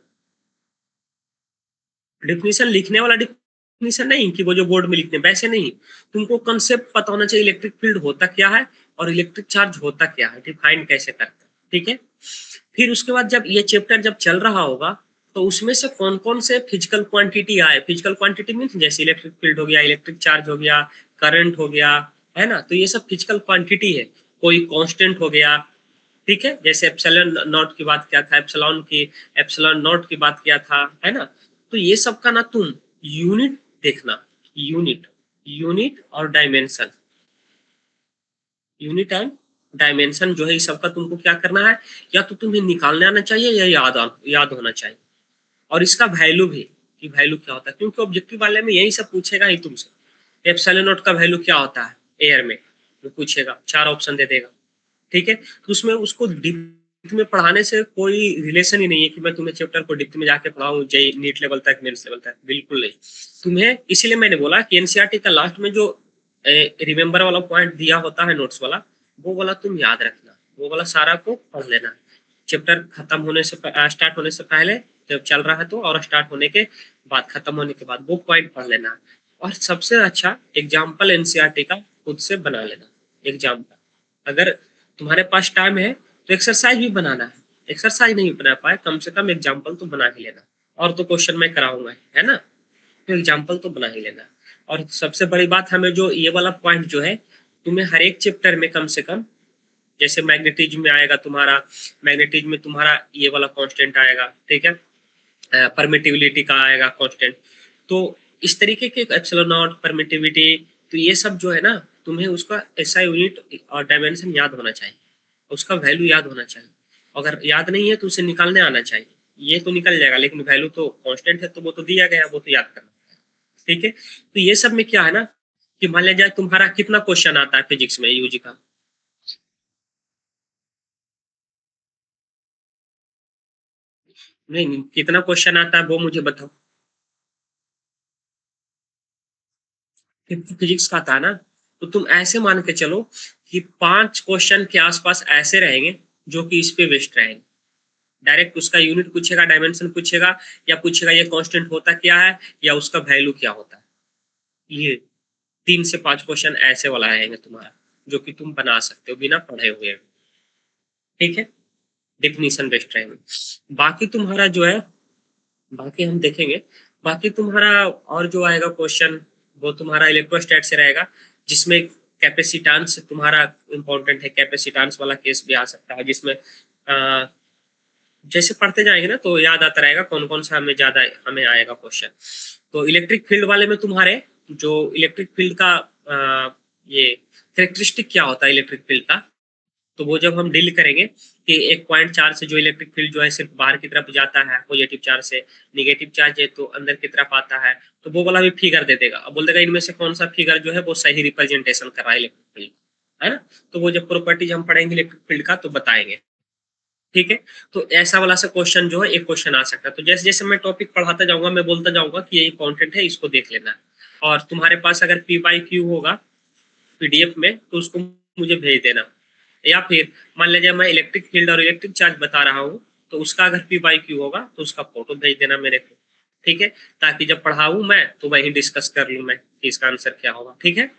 डिफिनीशन लिखने वाला डिफिनीशन नहीं कि वो जो बोर्ड में लिखते हैं वैसे नहीं, तुमको कंसेप्ट पता होना चाहिए, इलेक्ट्रिक फील्ड होता क्या है और इलेक्ट्रिक चार्ज होता क्या है, डिफाइन कैसे करते हैं, ठीक है? फिर उसके बाद जब ये चैप्टर जब चल रहा होगा, तो उसमें से कौन कौन से फिजिकल क्वांटिटी आए, फिजिकल क्वांटिटी मीन्स जैसे इलेक्ट्रिक फील्ड हो गया, इलेक्ट्रिक चार्ज हो गया, करंट हो गया, है ना? तो ये सब फिजिकल क्वांटिटी है। कोई कांस्टेंट हो गया, ठीक है, जैसे एप्सिलॉन नॉट की बात किया था, एप्सिलॉन नॉट की बात किया था, है ना? तो ये सब का ना तुम यूनिट देखना, यूनिट, यूनिट और डायमेंशन, यूनिट एंड डायमेंशन जो है इस सबका तुमको क्या करना है, या तो तुम्हें निकालने आना चाहिए या याद होना चाहिए, और इसका वैल्यू भी, कि वैल्यू क्या होता है, क्योंकि ऑब्जेक्टिव वाले में यही सब पूछेगा ही तुमसे। एप्सिलॉन नॉट का वैल्यू क्या होता है एयर में, वो पूछेगा, 4 ऑप्शन दे देगा, ठीक है? तो उसमें उसको डिप्थ में पढ़ाने से कोई रिलेशन ही नहीं है कि मैं तुम्हें चैप्टर को डिप्थ में जाके पढ़ाऊं, जे नीट लेवल तक, मेंस लेवल तक, बिल्कुल नहीं। तुम्हें इसीलिए मैंने बोला कि एनसीईआरटी का लास्ट में जो रिमेंबर वाला पॉइंट दिया होता है नोट्स वाला, वो वाला तुम याद रखना, वो वाला सारा को पढ़ लेना, चैप्टर खत्म होने से स्टार्ट होने से पहले जब चल रहा है तो, और स्टार्ट होने के बाद, खत्म होने के बाद वो पॉइंट पढ़ लेना। और सबसे अच्छा एग्जाम्पल एनसीईआरटी का खुद से बना लेना, एग्जाम्पल। अगर तुम्हारे पास टाइम है तो एक्सरसाइज भी बनाना है, एक्सरसाइज नहीं बना पाए कम से कम एग्जाम्पल तो बना ही लेना, और तो क्वेश्चन मैं कराऊंगा, है ना? तो एग्जाम्पल तो बना ही लेना। और सबसे बड़ी बात, हमें जो ये वाला पॉइंट जो है, तुम्हें हर एक चैप्टर में कम से कम, जैसे मैग्नेटिज्म में आएगा तुम्हारा, मैग्नेटिज्म में तुम्हारा ये वाला कांस्टेंट आएगा, ठीक है? परमिटिविलिटी का आएगा कांस्टेंट, तो इस तरीके के एप्सिलॉन नॉट, परमिटिविटी, तो ये सब जो है ना, तुम्हें उसका एसआई यूनिट और डायमेंशन याद होना चाहिए, उसका वैल्यू याद होना चाहिए। अगर याद नहीं है तो उसे निकालने आना चाहिए। ये तो निकल जाएगा, लेकिन वैल्यू तो कांस्टेंट है, तो वो तो दिया गया, वो तो याद करना है। ठीक है, तो ये सब में क्या है ना कि मान लिया जाए तुम्हारा कितना क्वेश्चन आता है फिजिक्स में यूजी का? नहीं, कितना क्वेश्चन आता है वो मुझे बताओ। फिजिक्स का था ना, तो तुम ऐसे मान के चलो कि 5 क्वेश्चन के आसपास ऐसे रहेंगे जो कि इस पे बेस्ड रहेंगे। डायरेक्ट उसका यूनिट पूछेगा, डायमेंशन पूछेगा, या पूछेगा ये कांस्टेंट होता क्या है, या उसका वैल्यू क्या होता है। ये 3 से 5 क्वेश्चन ऐसे वाला आएंगे तुम्हारा, जो कि तुम बना सकते हो बिना पढ़े हुए। ठीक है, डेफिनेशन बेस्ड रहेंगे। बाकी तुम्हारा जो है, बाकी हम देखेंगे। बाकी तुम्हारा और जो आएगा क्वेश्चन, वो तुम्हारा इलेक्ट्रोस्टैट से रहेगा, जिसमें कैपेसिटेंस तुम्हारा इंपॉर्टेंट है। कैपेसिटेंस वाला केस भी आ सकता है, जिसमें जैसे पढ़ते जाएंगे ना तो याद आता रहेगा कौन कौन सा हमें ज्यादा हमें आएगा क्वेश्चन। तो इलेक्ट्रिक फील्ड वाले में तुम्हारे जो इलेक्ट्रिक फील्ड का ये कैरेक्टरिस्टिक क्या होता है इलेक्ट्रिक फील्ड का, तो वो जब हम डील करेंगे कि एक पॉइंट चार्ज से जो इलेक्ट्रिक फील्ड जो है सिर्फ बाहर की तरफ जाता है, पॉजिटिव चार्ज से, निगेटिव चार्ज है तो अंदर की तरफ आता है, तो वो वाला भी फिगर दे देगा। अब बोल देगा इनमें से कौन सा फिगर जो है वो सही रिप्रेजेंटेशन कर रहा है इलेक्ट्रिक फील्ड, है ना। तो वो जब प्रॉपर्टीज हम पढ़ेंगे इलेक्ट्रिक फील्ड का तो बताएंगे। ठीक है, तो ऐसा वाला सा क्वेश्चन जो है एक क्वेश्चन आ सकता है। तो जैसे जैसे मैं टॉपिक पढ़ाता जाऊंगा मैं बोलता जाऊंगा कि ये इंपॉर्टेंट है, इसको देख लेना है। और तुम्हारे पास अगर पी बाई क्यू होगा पीडीएफ में तो उसको मुझे भेज देना। या फिर मान लीजिए मैं इलेक्ट्रिक फील्ड और इलेक्ट्रिक चार्ज बता रहा हूँ, तो उसका अगर पी बाई क्यू होगा तो उसका फोटो भेज देना मेरे को। ठीक है, ताकि जब पढ़ाऊँ मैं तो वही डिस्कस कर लूँ मैं कि इसका आंसर क्या होगा। ठीक है।